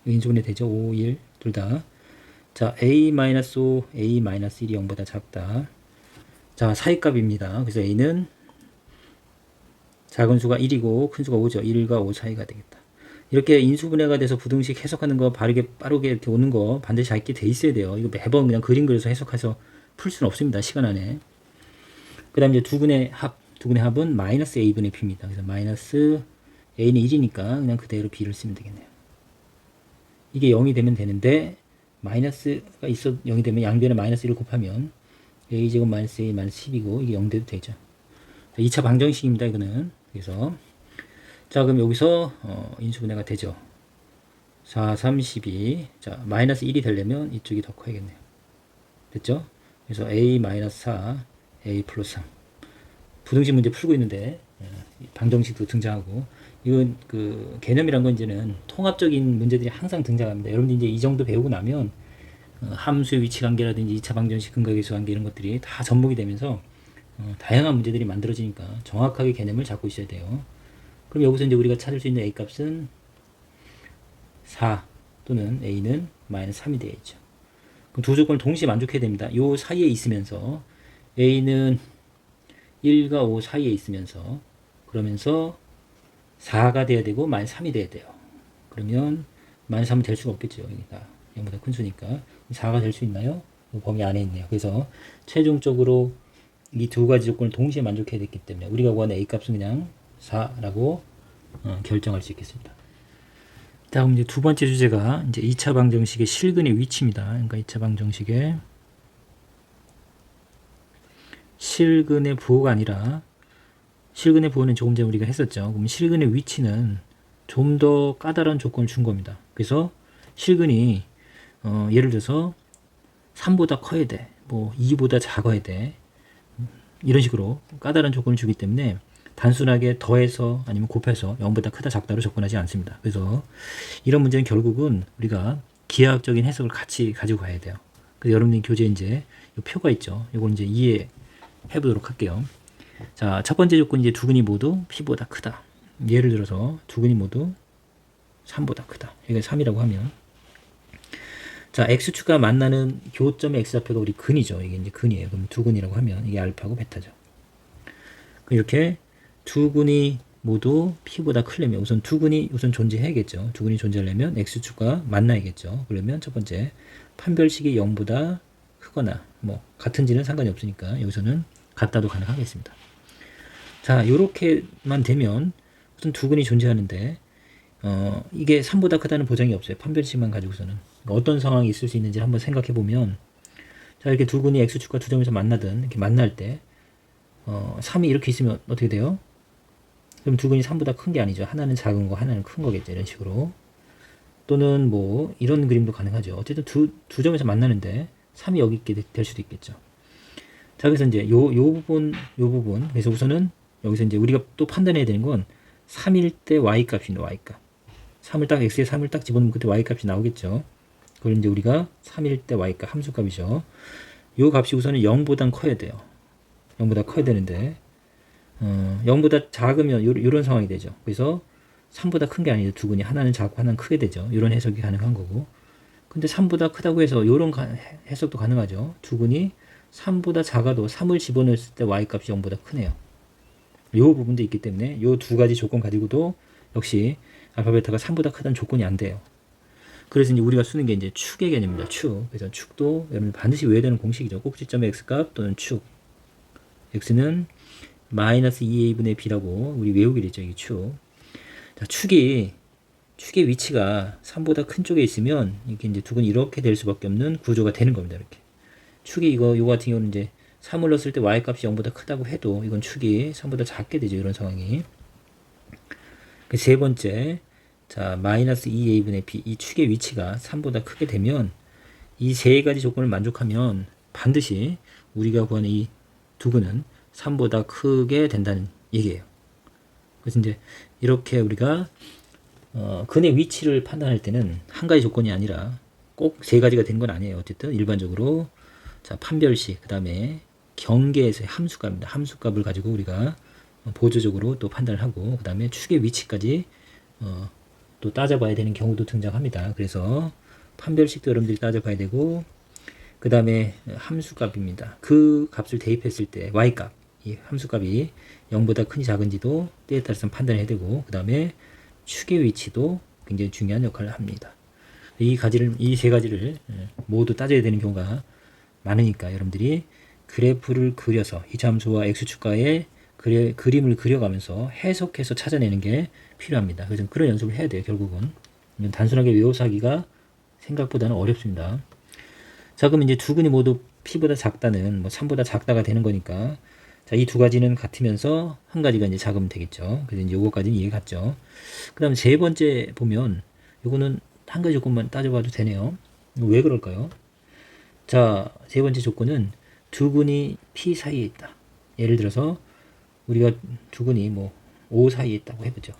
인수분해 되죠. 5, 1 둘 다. 자, a 마이너스 5, a 마이너스 1이 0보다 작다. 자, 사이값입니다. 그래서 a는 작은 수가 1이고 큰 수가 5죠. 1과 5 사이가 되겠다. 이렇게 인수분해가 돼서 부등식 해석하는 거 빠르게 이렇게 오는 거 반드시 알게 돼 있어야 돼요. 이거 매번 그냥 그림 그려서 해석해서 풀 수는 없습니다. 시간 안에. 그 다음에 이제 두 근의 합은 마이너스 a분의 b입니다. 그래서 마이너스 a는 1이니까 그냥 그대로 b를 쓰면 되겠네요. 이게 0이 되면 되는데 마이너스가 있어 0이 되면 양변에 마이너스 1을 곱하면 a제곱 마이너스 a 마이너스 10이고 이게 0 돼도 되죠. 2차 방정식입니다. 이거는. 그래서 자, 그럼 여기서 인수분해가 되죠. 4, 3, 12. 자, 마이너스 1이 되려면 이쪽이 더 커야겠네요. 됐죠? 그래서 a 마이너스 4, a 플러스 3. 부등식 문제 풀고 있는데 방정식도 등장하고 이건 그 개념이란 건 이제는 통합적인 문제들이 항상 등장합니다. 여러분들 이제 이 정도 배우고 나면 함수의 위치 관계라든지 2차 방정식 근각계수 관계 이런 것들이 다 접목이 되면서 다양한 문제들이 만들어지니까 정확하게 개념을 잡고 있어야 돼요. 그럼 여기서 이제 우리가 찾을 수 있는 a 값은 4 또는 a는 마이너스 3이 되어 있죠. 그럼 두 조건을 동시에 만족해야 됩니다. 요 사이에 있으면서 a는 1과 5 사이에 있으면서 그러면서 4가 돼야 되고 마이너스 3이 돼야 돼요. 그러면 마이너스 3은 될 수가 없겠죠. 여기가 0보다 큰 수니까 4가 될 수 있나요? 범위 안에 있네요. 그래서 최종적으로 이 두 가지 조건을 동시에 만족해야 됐기 때문에 우리가 구하는 a 값은 그냥 4라고 결정할 수 있겠습니다. 자, 그럼 이제 두 번째 주제가 이제 2차 방정식의 실근의 위치입니다. 그러니까 2차 방정식의 실근의 부호가 아니라 실근의 부호는 조금 전에 우리가 했었죠. 그럼 실근의 위치는 좀 더 까다로운 조건을 준 겁니다. 그래서 실근이 예를 들어서 3보다 커야 돼. 뭐 2보다 작아야 돼. 이런 식으로 까다로운 조건을 주기 때문에 단순하게 더해서 아니면 곱해서 0보다 크다 작다로 접근하지 않습니다. 그래서 이런 문제는 결국은 우리가 기하학적인 해석을 같이 가지고 가야 돼요. 그래서 여러분들 교재 이제 이 표가 있죠. 이걸 이제 이해해 보도록 할게요. 자, 첫 번째 조건 이제 두 근이 모두 p보다 크다. 예를 들어서 두 근이 모두 3보다 크다. 여기가 3이라고 하면 자, x축과 만나는 교점의 x좌표가 우리 근이죠. 이게 이제 근이에요. 그럼 두 근이라고 하면 이게 알파고 베타죠. 이렇게 두 근이 모두 P보다 크려면 우선 두근이 우선 존재해야겠죠. 두근이 존재하려면 X축과 만나야겠죠. 그러면 첫 번째 판별식이 0보다 크거나 뭐 같은지는 상관이 없으니까 여기서는 같다도 가능하겠습니다. 자, 요렇게만 되면 우선 두근이 존재하는데 이게 3보다 크다는 보장이 없어요. 판별식만 가지고서는. 어떤 상황이 있을 수 있는지 한번 생각해 보면 자, 이렇게 두근이 X축과 두 점에서 만나든 이렇게 만날 때 3이 이렇게 있으면 어떻게 돼요? 그럼 두근이 3보다 큰 게 아니죠. 하나는 작은 거, 하나는 큰 거겠죠. 이런 식으로. 또는 뭐 이런 그림도 가능하죠. 어쨌든 두 점에서 만나는데 3이 여기 있게 될 수도 있겠죠. 자, 그래서 이제 요 부분. 그래서 우선은 여기서 이제 우리가 또 판단해야 되는 건 3일 때 y 값입니다. y 값. 3을 딱 x에 3을 딱 집어넣으면 그때 y 값이 나오겠죠. 그걸 이제 우리가 3일 때 y 값 함수 값이죠. 요 값이 우선은 0보단 커야 돼요. 0보다 커야 되는데 0보다 작으면 요런 상황이 되죠. 그래서 3보다 큰 게 아니죠. 두근이 하나는 작고 하나는 크게 되죠. 이런 해석이 가능한 거고. 근데 3보다 크다고 해서 요런 해석도 가능하죠. 두근이 3보다 작아도 3을 집어넣었을 때 y 값이 0보다 크네요. 요 부분도 있기 때문에 요 두 가지 조건 가지고도 역시 알파 베타가 3보다 크다는 조건이 안 돼요. 그래서 이제 우리가 쓰는 게 이제 축의 개념입니다. 축. 그래서 축도 여러분 반드시 외워야 되는 공식이죠. 꼭지점의 x값 또는 축. x는 마이너스 2a분의 b라고 우리 외우기로 했죠. 이 축. 자, 축의 위치가 3보다 큰 쪽에 있으면 이게 이제 두근이 이렇게 될 수밖에 없는 구조가 되는 겁니다. 이렇게. 축이 이거 같은 경우는 이제 3을 넣었을 때 y 값이 0보다 크다고 해도 이건 축이 3보다 작게 되죠. 이런 상황이. 그 세 번째, 자, 마이너스 2a분의 b. 이 축의 위치가 3보다 크게 되면 이 세 가지 조건을 만족하면 반드시 우리가 구하는 이 두근은 3보다 크게 된다는 얘기예요. 그래서 이제 이렇게 우리가 근의 위치를 판단할 때는 한 가지 조건이 아니라 꼭 세 가지가 된 건 아니에요. 어쨌든 일반적으로 자, 판별식, 그 다음에 경계에서의 함수값입니다. 함수값을 가지고 우리가 보조적으로 또 판단을 하고 그 다음에 축의 위치까지 또 따져봐야 되는 경우도 등장합니다. 그래서 판별식도 여러분들이 따져봐야 되고 그 다음에 함수값입니다. 그 값을 대입했을 때 y값, 이 함수값이 0보다 큰지 작은지도 때에 따라서 판단해야 되고 그 다음에 축의 위치도 굉장히 중요한 역할을 합니다. 이 세 가지를 모두 따져야 되는 경우가 많으니까 여러분들이 그래프를 그려서 이차함수와 x축과의 그림을 그려가면서 해석해서 찾아내는 게 필요합니다. 그래서 그런 연습을 해야 돼요. 결국은 단순하게 외워서 하기가 생각보다는 어렵습니다. 자, 그럼 이제 두근이 모두 P보다 작다는 뭐 3보다 작다가 되는 거니까 자, 이 두 가지는 같으면서 한 가지가 이제 작으면 되겠죠. 그래서 이제 요거까지는 이해 갔죠. 그 다음에 세 번째 보면 요거는 한 가지 조건만 따져봐도 되네요. 왜 그럴까요? 자, 세 번째 조건은 두근이 P 사이에 있다. 예를 들어서 우리가 두근이 뭐 O 사이에 있다고 해보죠.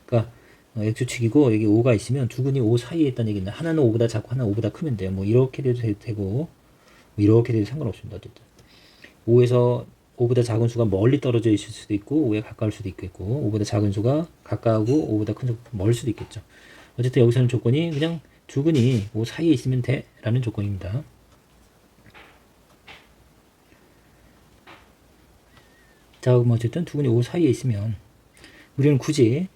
그러니까 X축이고 여기 O가 있으면 두근이 O 사이에 있다는 얘기는 하나는 O보다 작고 하나는 O보다 크면 돼요. 뭐 이렇게 돼도 되고 뭐 이렇게 돼도 상관없습니다. 어쨌든 O에서 O보다 작은 수가 멀리 떨어져 있을 수도 있고 O에 가까울 수도 있겠고 O보다 작은 수가 가까우고 O보다 큰 수가 멀 수도 있겠죠. 어쨌든 여기서는 조건이 그냥 두근이 O 사이에 있으면 돼 라는 조건입니다. 자, 그럼 어쨌든 두근이 O 사이에 있으면 우리는 굳이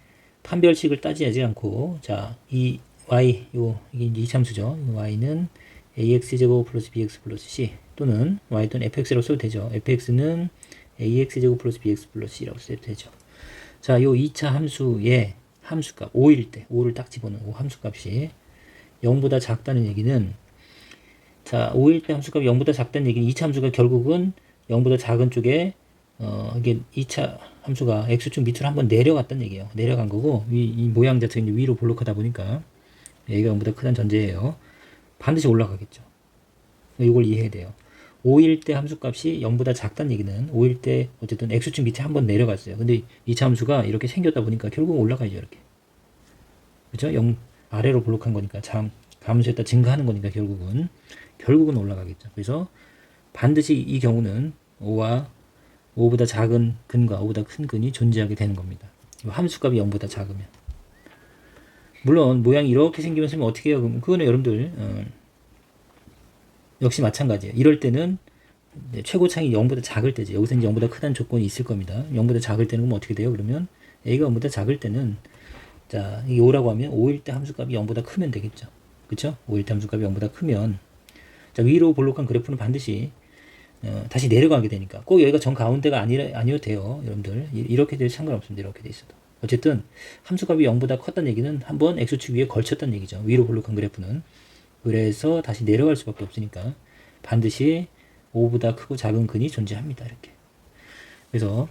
판별식을 따지지 않고 자, 이 y 이게 이제 이참수죠. y는 ax제곱 플러스 bx 플러스 c 또는 y 또는 fx라고 써도 되죠. fx는 ax제곱 플러스 bx 플러스 c라고 써도 되죠. 자, 요 2차 함수의 함수값 5일 때 5를 딱 집어넣고 함수값이 0보다 작다는 얘기는 자, 5일 때 함수값이 0보다 작다는 얘기는 2차 함수가 결국은 0보다 작은 쪽에 이게 2차 함수가 x축 밑으로 한번 내려갔다는 얘기예요. 내려간 거고 이 모양 자체가 이제 위로 볼록하다 보니까 얘가 0보다 크다는 전제예요. 반드시 올라가겠죠. 이걸 이해해야 돼요. 5일 때 함수값이 0보다 작다는 얘기는 5일 때 어쨌든 x축 밑에 한번 내려갔어요. 근데 2차 함수가 이렇게 생겼다 보니까 결국 올라가죠. 이렇게. 그렇죠? 0 아래로 볼록한 거니까 감소했다 증가하는 거니까 결국은 올라가겠죠. 그래서 반드시 이 경우는 5보다 작은 근과 5보다 큰 근이 존재하게 되는 겁니다. 함수값이 0보다 작으면. 물론 모양이 이렇게 생기면 쓰면 어떻게 해요? 그거는 여러분들 역시 마찬가지예요. 이럴 때는 최고창이 0보다 작을 때죠. 여기서 이제 0보다 크다는 조건이 있을 겁니다. 0보다 작을 때는 그럼 어떻게 돼요? 그러면 a가 0보다 작을 때는 자, 이게 5라고 하면 5일 때 함수값이 0보다 크면 되겠죠. 그쵸? 5일 때 함수값이 0보다 크면 자, 위로 볼록한 그래프는 반드시 다시 내려가게 되니까 꼭 여기가 정 가운데가 아니어도 돼요. 여러분들 이렇게 돼도 상관없습니다. 이렇게 돼 있어도 어쨌든 함수값이 0보다 컸다는 얘기는 한번 x축 위에 걸쳤다는 얘기죠. 위로 볼록한 그래프는 그래서 다시 내려갈 수밖에 없으니까 반드시 5보다 크고 작은 근이 존재합니다. 이렇게 그래서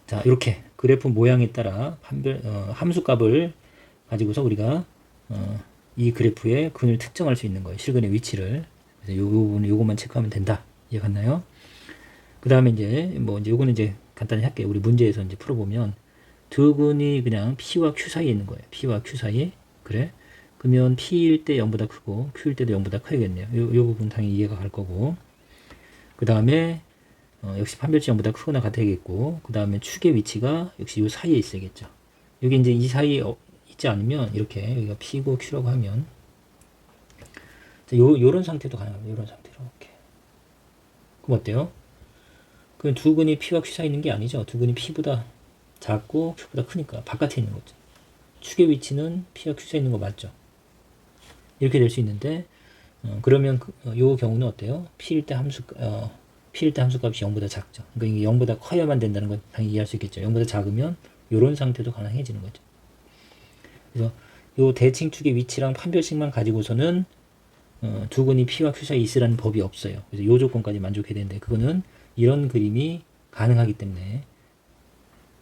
자 이렇게 그래프 모양에 따라 함수값을 가지고서 우리가 이 그래프의 근을 특정할 수 있는 거예요. 실근의 위치를. 그래서 요것만 체크하면 된다. 이해갔나요? 그 다음에 이제 이제 요거는 이제 간단히 할게요. 우리 문제에서 이제 풀어보면 두 근이 그냥 P와 Q 사이에 있는 거예요. P와 Q 사이에. 그래? 그러면 P일 때 0보다 크고 Q일 때도 0보다 커야겠네요. 요 부분 당연히 이해가 갈 거고. 그 다음에 역시 판별치 0보다 크거나 같아야겠고, 그 다음에 축의 위치가 역시 요 사이에 있어야겠죠. 여기 이제 이 사이에 있지 않으면 이렇게 여기가 P고 Q라고 하면 요런 상태도 가능합니다. 요런 상태로 이렇게. 그럼 어때요? 그럼 두 근이 P와 Q 사이에 있는 게 아니죠. 두 근이 P보다 작고 Q보다 크니까 바깥에 있는 거죠. 축의 위치는 P와 Q 사이에 있는 거 맞죠? 이렇게 될 수 있는데 그러면 요 경우는 어때요? P일 때 함수값이 0보다 작죠. 그러니까 이게 0보다 커야만 된다는 건 당연히 이해할 수 있겠죠. 0보다 작으면 이런 상태도 가능해지는 거죠. 그래서 요 대칭축의 위치랑 판별식만 가지고서는 두 근이 P와 Q 사이에 있으라는 법이 없어요. 그래서 요 조건까지 만족해야 되는데 그거는 이런 그림이 가능하기 때문에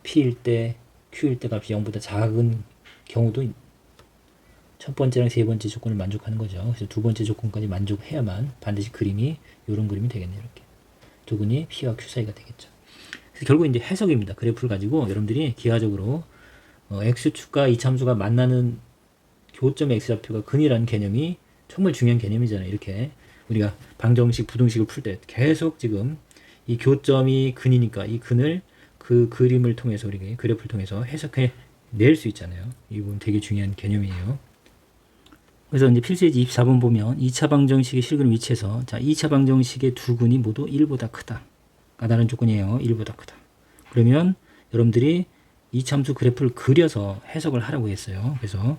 P일 때, Q일 때 값이 0보다 작은 경우도 첫 번째랑 세 번째 조건을 만족하는 거죠. 그래서 두 번째 조건까지 만족해야만 반드시 그림이 이런 그림이 되겠네요. 이렇게 두 근이 P와 Q 사이가 되겠죠. 그래서 결국 이제 해석입니다. 그래프를 가지고 여러분들이 기하적으로 x축과 이참수가 만나는 교점의 x좌표가 근이라는 개념이 정말 중요한 개념이잖아요. 이렇게 우리가 방정식, 부등식을 풀 때 계속 지금 이 교점이 근이니까 이 근을 그 그림을 통해서 우리가 그래프를 통해서 해석해 낼 수 있잖아요. 이 부분 되게 중요한 개념이에요. 그래서 이제 필수예지 24번 보면 2차 방정식의 실근 위치에서 자 2차 방정식의 두 근이 모두 1보다 크다. 까다로운 조건이에요. 1보다 크다. 그러면 여러분들이 이참수 그래프를 그려서 해석을 하라고 했어요. 그래서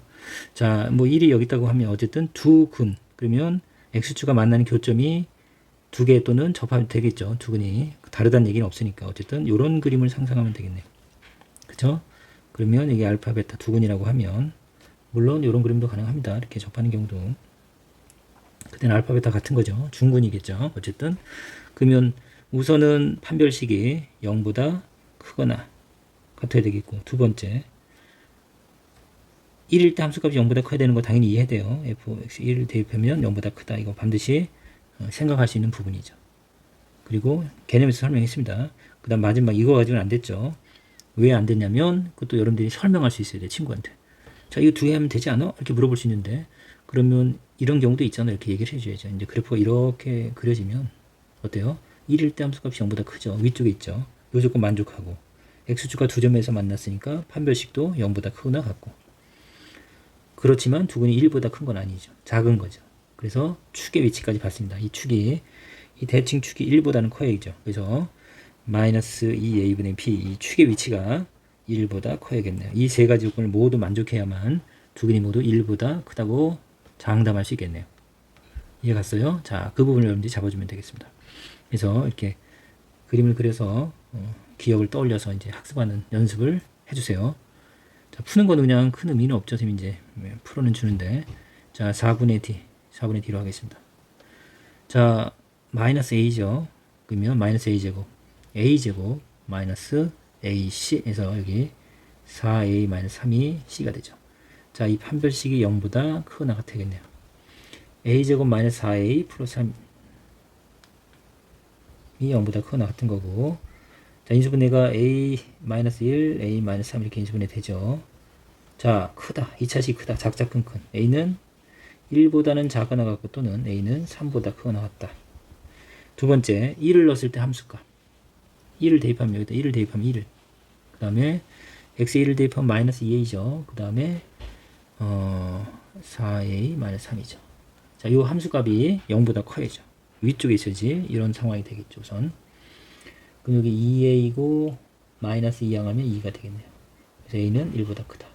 자 1이 여기 있다고 하면 어쨌든 두 근 그러면 x축과 만나는 교점이 두 개 또는 접하면 되겠죠. 두 근이 다르다는 얘기는 없으니까 어쨌든 이런 그림을 상상하면 되겠네요. 그렇죠? 그러면 이게 알파 베타 두 근이라고 하면 물론 이런 그림도 가능합니다. 이렇게 접하는 경우도 그때는 알파 베타 같은 거죠. 중근이겠죠. 어쨌든 그러면 우선은 판별식이 0보다 크거나 같아야 되겠고 두 번째 1일 때 함수값이 0보다 커야 되는 거 당연히 이해돼요. fx 1을 대입하면 0보다 크다. 이거 반드시 생각할 수 있는 부분이죠. 그리고 개념에서 설명했습니다. 그 다음 마지막 이거 가지고는 안 됐죠. 왜 안 됐냐면 그것도 여러분들이 설명할 수 있어야 돼. 친구한테. 자 이거 두 개 하면 되지 않아? 이렇게 물어볼 수 있는데 그러면 이런 경우도 있잖아. 이렇게 얘기를 해줘야죠. 이제 그래프가 이렇게 그려지면 어때요? 1일 때 함수값이 0보다 크죠. 위쪽에 있죠. 요 조건 만족하고 x축과 두 점에서 만났으니까 판별식도 0보다 크거나 같고 그렇지만 두 근이 1보다 큰 건 아니죠. 작은 거죠. 그래서 축의 위치까지 봤습니다. 이 축이 이 대칭 축이 1보다는 커야죠. 그래서 마이너스 2a분의 b 이 축의 위치가 1보다 커야겠네요. 이 세 가지 조건을 모두 만족해야만 두 근이 모두 1보다 크다고 장담할 수 있겠네요. 이해 갔어요? 자, 그 부분을 여러분들이 잡아주면 되겠습니다. 그래서 이렇게 그림을 그려서 기억을 떠올려서 이제 학습하는 연습을 해주세요. 자, 푸는 거는 그냥 큰 의미는 없죠. 선생님 이제 풀어는 주는데 자 4분의 D로 하겠습니다. 자 마이너스 A죠. 그러면 마이너스 A제곱 A제곱 마이너스 AC에서 여기 4A 마이너스 3이 C가 되죠. 자 이 판별식이 0보다 크거나 같아야겠네요. A제곱 마이너스 4A 플러스 3이 0보다 크거나 같은 거고 자 인수분해가 A 마이너스 1 A 마이너스 3 이렇게 인수분해 되죠. 자 크다 2차식 크다 작자 큰 A는 1보다는 작거나 같고 또는 A는 3보다 크거나 같다. 두 번째 1을 넣었을 때 함수값 1을 대입하면 여기다 1을 대입하면 1을 그 다음에 x에 1을 대입하면 마이너스 2a죠. 그 다음에 4a 마이너스 3이죠. 자, 이 함수값이 0보다 커야죠. 위쪽에 있어야지 이런 상황이 되겠죠. 우선 그럼 여기 2a이고 마이너스 2 항하면 2가 되겠네요. 그래서 a는 1보다 크다.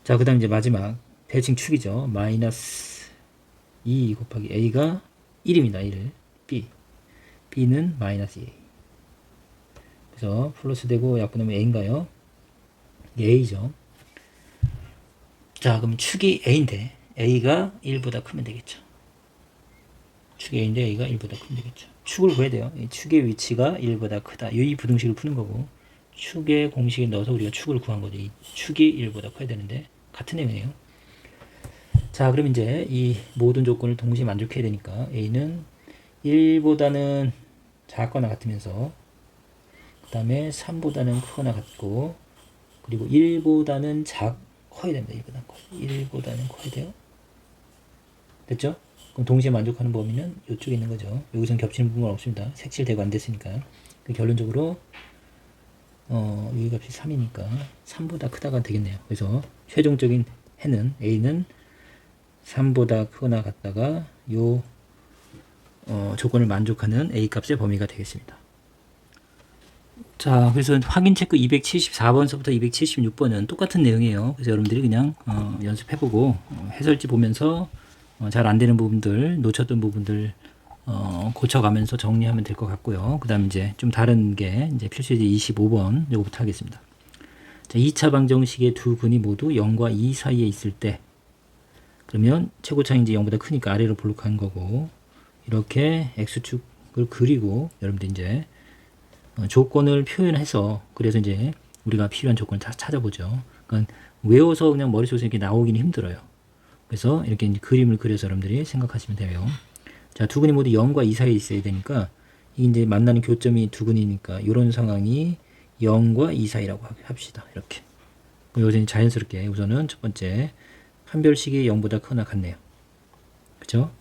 자, 그 다음 이제 마지막 대칭 축이죠. 마이너스 2 곱하기 a가 1입니다. 1. b는 마이너스 2. 그래서 플러스 되고 약분하면 a인가요? a죠. 자, 그럼 축이 a인데 a가 1보다 크면 되겠죠. 축이 a인데 a가 1보다 크면 되겠죠. 축을 구해야 돼요. 이 축의 위치가 1보다 크다. 이 부등식을 푸는 거고, 축의 공식에 넣어서 우리가 축을 구한 거죠. 이 축이 1보다 커야 되는데 같은 내용이에요. 자, 그럼 이제 이 모든 조건을 동시에 만족해야 되니까 a는 1보다는 작거나 같으면서, 그 다음에 3보다는 크거나 같고, 그리고 1보다는 커야 됩니다. 1보다는 커야 돼요. 됐죠? 그럼 동시에 만족하는 범위는 이쪽에 있는 거죠. 여기선 겹치는 부분은 없습니다. 색칠되고 안 됐으니까. 결론적으로 이 값이 3이니까 3보다 크다가 되겠네요. 그래서 최종적인 해는 a는 3보다 크거나 같다가 요 조건을 만족하는 a 값의 범위가 되겠습니다. 자, 그래서 확인 체크 274번서부터 276번은 똑같은 내용이에요. 그래서 여러분들이 그냥 연습해보고 해설지 보면서 잘 안 되는 부분들, 놓쳤던 부분들 고쳐가면서 정리하면 될 것 같고요. 그 다음 이제 좀 다른 게 이제 필수예제 25번 요거부터 하겠습니다. 자, 2차 방정식의 두 근이 모두 0과 2 사이에 있을 때, 그러면 최고차이 이제 0보다 크니까 아래로 볼록한 거고, 이렇게 x축을 그리고 여러분들 이제 조건을 표현해서, 그래서 이제 우리가 필요한 조건을 다 찾아보죠. 그러니까 외워서 그냥 머릿속에서 이렇게 나오기는 힘들어요. 그래서 이렇게 이제 그림을 그려서 여러분들이 생각하시면 돼요. 자, 두 근이 모두 0과 2 사이에 있어야 되니까, 이게 이제 만나는 교점이 두 근이니까, 이런 상황이 0과 2 사이라고 합시다. 이렇게. 여기서 자연스럽게 우선은 첫 번째, 판별식이 0보다 크거나 같네요. 그죠?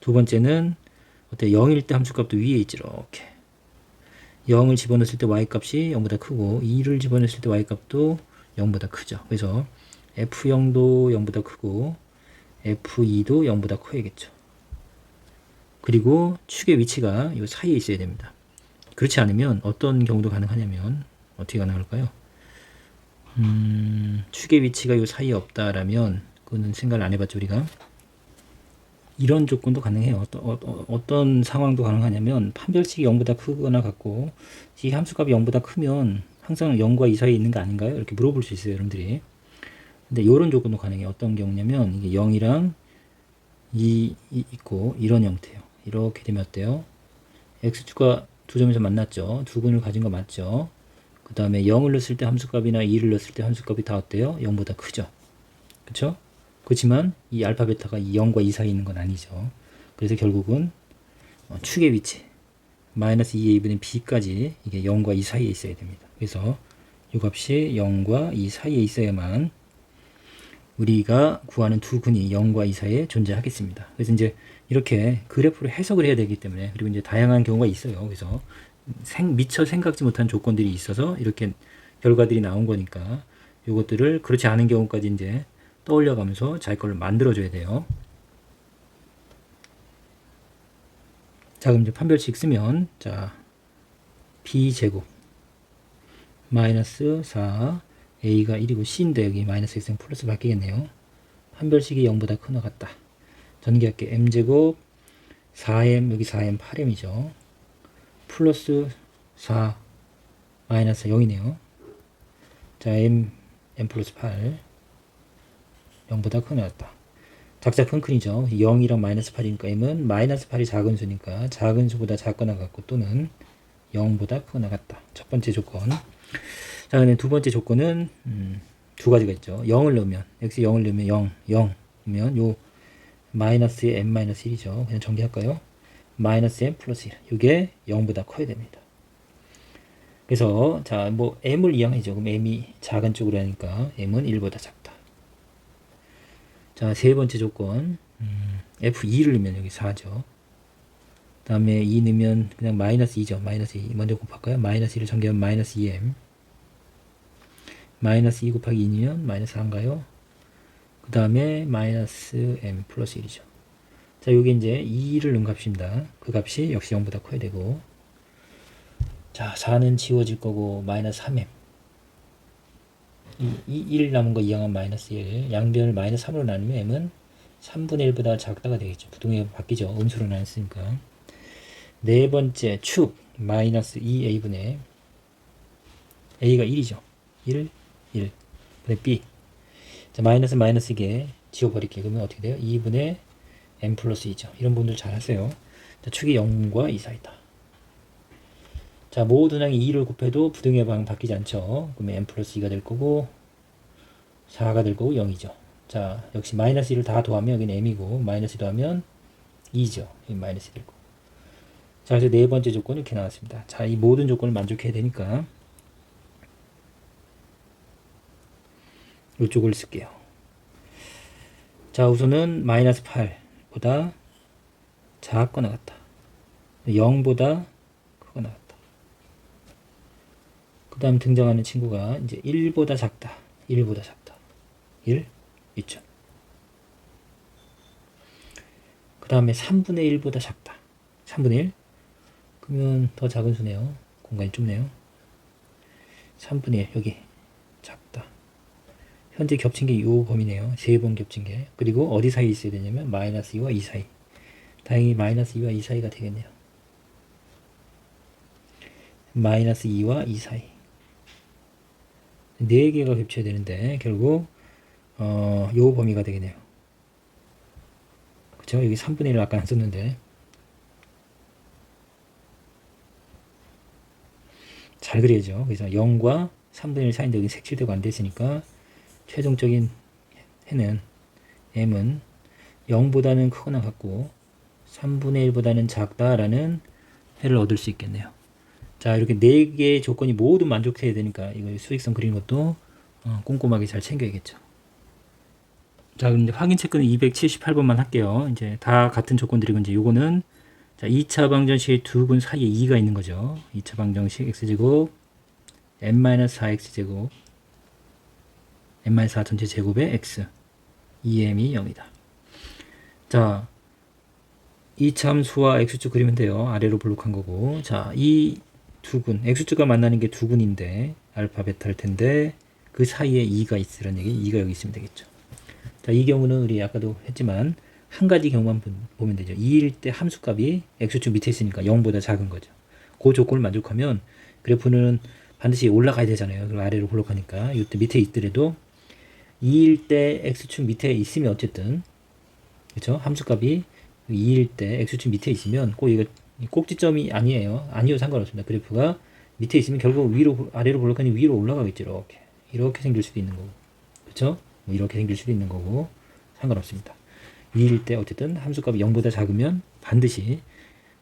두 번째는, 어때? 0일 때 함수값도 위에 있지, 이렇게. 0을 집어넣었을 때 y값이 0보다 크고 2를 집어넣었을 때 y값도 0보다 크죠. 그래서 f0도 0보다 크고 f2도 0보다 커야겠죠. 그리고 축의 위치가 이 사이에 있어야 됩니다. 그렇지 않으면 어떤 경우도 가능하냐면 어떻게 가능할까요? 축의 위치가 이 사이에 없다라면 그거는 생각을 안 해봤죠. 우리가 이런 조건도 가능해요. 어떤 상황도 가능하냐면 판별식이 0보다 크거나 같고 이 함수값이 0보다 크면 항상 0과 2 사이에 있는 거 아닌가요? 이렇게 물어볼 수 있어요. 여러분들이. 근데 이런 조건도 가능해요. 어떤 경우냐면 이게 0이랑 2 있고 이런 형태예요. 이렇게 되면 어때요? x축과 두 점에서 만났죠. 두 근을 가진 거 맞죠? 그 다음에 0을 넣었을 때 함수값이나 2를 넣었을 때 함수값이 다 어때요? 0보다 크죠. 그쵸? 그렇지만 이 알파 베타가 이 0과 2 사이에 있는 건 아니죠. 그래서 결국은 축의 위치 마이너스 2a분의 b까지 이게 0과 2 사이에 있어야 됩니다. 그래서 이 값이 0과 2 사이에 있어야만 우리가 구하는 두 근이 0과 2 사이에 존재하겠습니다. 그래서 이제 이렇게 그래프로 해석을 해야 되기 때문에, 그리고 이제 다양한 경우가 있어요. 그래서 미처 생각지 못한 조건들이 있어서 이렇게 결과들이 나온 거니까 이것들을 그렇지 않은 경우까지 이제 떠올려가면서 자기 걸로 만들어줘야 돼요. 자, 그럼 이제 판별식 쓰면, 자, b제곱 마이너스 4 a가 1이고 c인데 여기 마이너스 x는 플러스 바뀌겠네요. 판별식이 0보다 크거나 같다. 전개할게. m제곱 4m 여기 4m 8m이죠. 플러스 4 마이너스 0이네요. 자, m 플러스 8 0보다 크거나 같다. 작자 큰 큰이죠. 0이랑 마이너스 8이니까 m은 마이너스 8이 작은 수니까 작은 수보다 작거나 같고 또는 0보다 크거나 같다. 첫 번째 조건. 자, 근데 두 번째 조건은 두 가지가 있죠. 0을 넣으면 x 0을 넣으면 0이면 요 마이너스의 m-1이죠. 그냥 전개할까요? 마이너스 m 플러스 1. 이게 0보다 커야 됩니다. 그래서 자, 뭐 m을 이항이죠. 그럼 m이 작은 쪽으로 하니까 m은 1보다 작다. 자, 세 번째 조건. f2를 넣으면 여기 4죠. 그 다음에 2 넣으면 그냥 마이너스 2죠. 마이너스 2. 먼저 곱할까요? 마이너스 1을 전개하면 마이너스 2m. 마이너스 2 곱하기 2면 마이너스 4인가요? 그 다음에 마이너스 m 플러스 1이죠. 자, 요게 이제 2를 넣은 값입니다. 그 값이 역시 0보다 커야 되고. 자, 4는 지워질 거고 마이너스 3m. 이 1 남은 거 이항은 마이너스 1. 양변을 마이너스 3으로 나누면 m은 3분의 1보다 작다가 되겠죠. 부동의 바뀌죠. 음수로 나눴으니까. 네 번째 축 마이너스 2a분의 a가 1이죠. 1, 1. 분의 b. 자, 마이너스 이게 지워버릴게요. 그러면 어떻게 돼요? 2분의 m 플러스 2죠. 이런 분들 잘 하세요. 자, 축이 0과 2 사이다. 자, 모든항이 2를 곱해도 부등의 방향 바뀌지 않죠. 그러면 m 플러스 2가 될 거고 4가 될 거고 0이죠. 자, 역시 마이너스 1을 다 더하면 여기는 m이고 마이너스 2 더하면 2죠. 여기 마이너스 1 되고. 자, 그래서 네 번째 조건이 이렇게 나왔습니다. 자, 이 모든 조건을 만족해야 되니까 이쪽을 쓸게요. 자, 우선은 마이너스 8보다 작거나 같다. 0보다 크거나 같다. 그 다음 등장하는 친구가 이제 1보다 작다. 1보다 작다. 1, 2점. 그 다음에 3분의 1보다 작다. 3분의 1. 그러면 더 작은 수네요. 공간이 좁네요. 3분의 1, 여기. 작다. 현재 겹친 게 이 범위네요. 3번 겹친 게. 그리고 어디 사이에 있어야 되냐면 마이너스 2와 2 사이. 다행히 마이너스 2와 2 사이가 되겠네요. 마이너스 2와 2 사이. 4개가 겹쳐야 되는데 결국 요 범위가 되겠네요. 그쵸? 여기 3분의 1을 아까 안 썼는데 잘 그려야죠. 그래서 0과 3분의 1 사이인데 여기 색칠되고 안 됐으니까 최종적인 해는 m은 0보다는 크거나 같고 3분의 1보다는 작다라는 해를 얻을 수 있겠네요. 자, 이렇게 4개의 조건이 모두 만족해야 되니까 이거 수익성 그리는 것도 꼼꼼하게 잘 챙겨야겠죠. 자, 그럼 이제 확인 체크는 278번만 할게요. 이제 다 같은 조건들이고 이제 요거는 자, 2차 방정식 두 근 사이에 2가 있는 거죠. 2차 방정식 x제곱 n-4x제곱 n-4 전체 제곱의 x 2m이 0이다. 자, 이 참수와 x축 그리면 돼요. 아래로 블록한 거고. 자, 이 두 근, x축과 만나는 게 두 근인데 알파 베타일 텐데 그 사이에 2가 있으란 얘기. 2가 여기 있으면 되겠죠. 자, 이 경우는 우리 아까도 했지만 한 가지 경우만 보면 되죠. 2일 때 함수값이 x축 밑에 있으니까 0보다 작은 거죠. 그 조건을 만족하면 그래프는 반드시 올라가야 되잖아요. 그리고 아래로 블록하니까 이때 밑에 있더라도 2일 때 x축 밑에 있으면 어쨌든 그렇죠? 함수값이 2일 때 x축 밑에 있으면 꼭 이거 꼭지점이 아니에요. 아니요 상관없습니다. 그래프가 밑에 있으면 결국 위로 아래로 블록하니 위로 올라가겠죠. 이렇게 생길 수도 있는 거고 그렇죠? 뭐 이렇게 생길 수도 있는 거고 상관없습니다. 2일 때 어쨌든 함수값이 0보다 작으면 반드시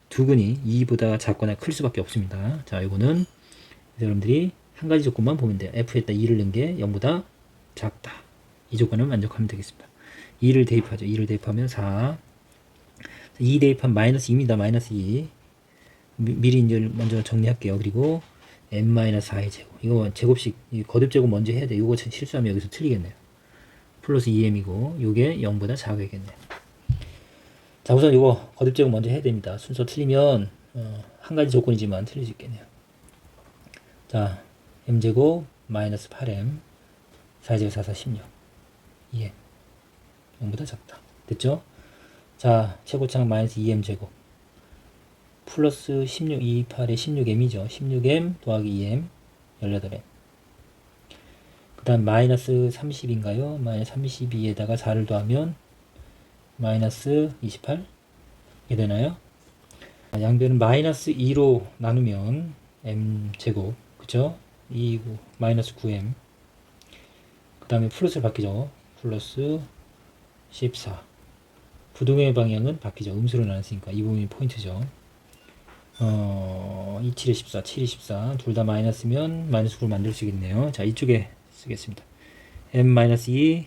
두 근이 2보다 작거나 클 수밖에 없습니다. 자, 이거는 여러분들이 한 가지 조건만 보면 돼요. f에다 2를 넣은 게 0보다 작다. 이 조건을 만족하면 되겠습니다. 2를 대입하죠. 2를 대입하면 4. 2 대입한 마이너스 2입니다. 마이너스 2. 미리 이제 먼저 정리할게요. 그리고 n-4의 제곱. 이거 제곱식, 거듭 제곱 먼저 해야 돼. 이거 실수하면 여기서 틀리겠네요. 플러스 2m이고, 요게 0보다 작아야겠네요. 자, 우선 이거 거듭 제곱 먼저 해야 됩니다. 순서 틀리면, 한 가지 조건이지만 틀릴 수 있겠네요. 자, m제곱 마이너스 8m 4제곱 4, 4, 16 2m 0보다 작다. 됐죠? 자, 최고창 마이너스 2m제곱 플러스 16, 2, 8에 16m이죠. 16m 더하기 2m 18m 그 다음 마이너스 30인가요? 마이너스 32에다가 4를 더하면 마이너스 28 이게 되나요? 양변은 마이너스 2로 나누면 m제곱 그쵸? 2고 마이너스 9m 그 다음에 플러스를 바뀌죠. 플러스 14 부동의 방향은 바뀌죠. 음수로 나눴으니까 이 부분이 포인트죠. 2, 7에 14, 7이 14 둘 다 마이너스면 마이너스 9를 만들 수 있겠네요. 자, 이쪽에 쓰겠습니다. m-2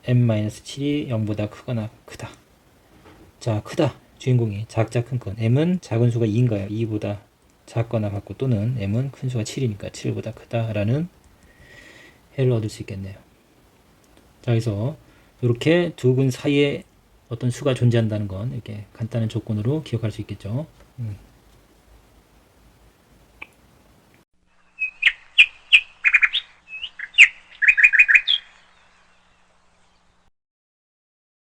m-7이 0보다 크거나 크다. 자, 크다. 주인공이 작자 큰 건 m은 작은 수가 2인가요? 2보다 작거나 같고 또는 m은 큰 수가 7이니까 7보다 크다라는 해를 얻을 수 있겠네요. 자, 그래서 이렇게 두 근 사이에 어떤 수가 존재한다는 건 이렇게 간단한 조건으로 기억할 수 있겠죠.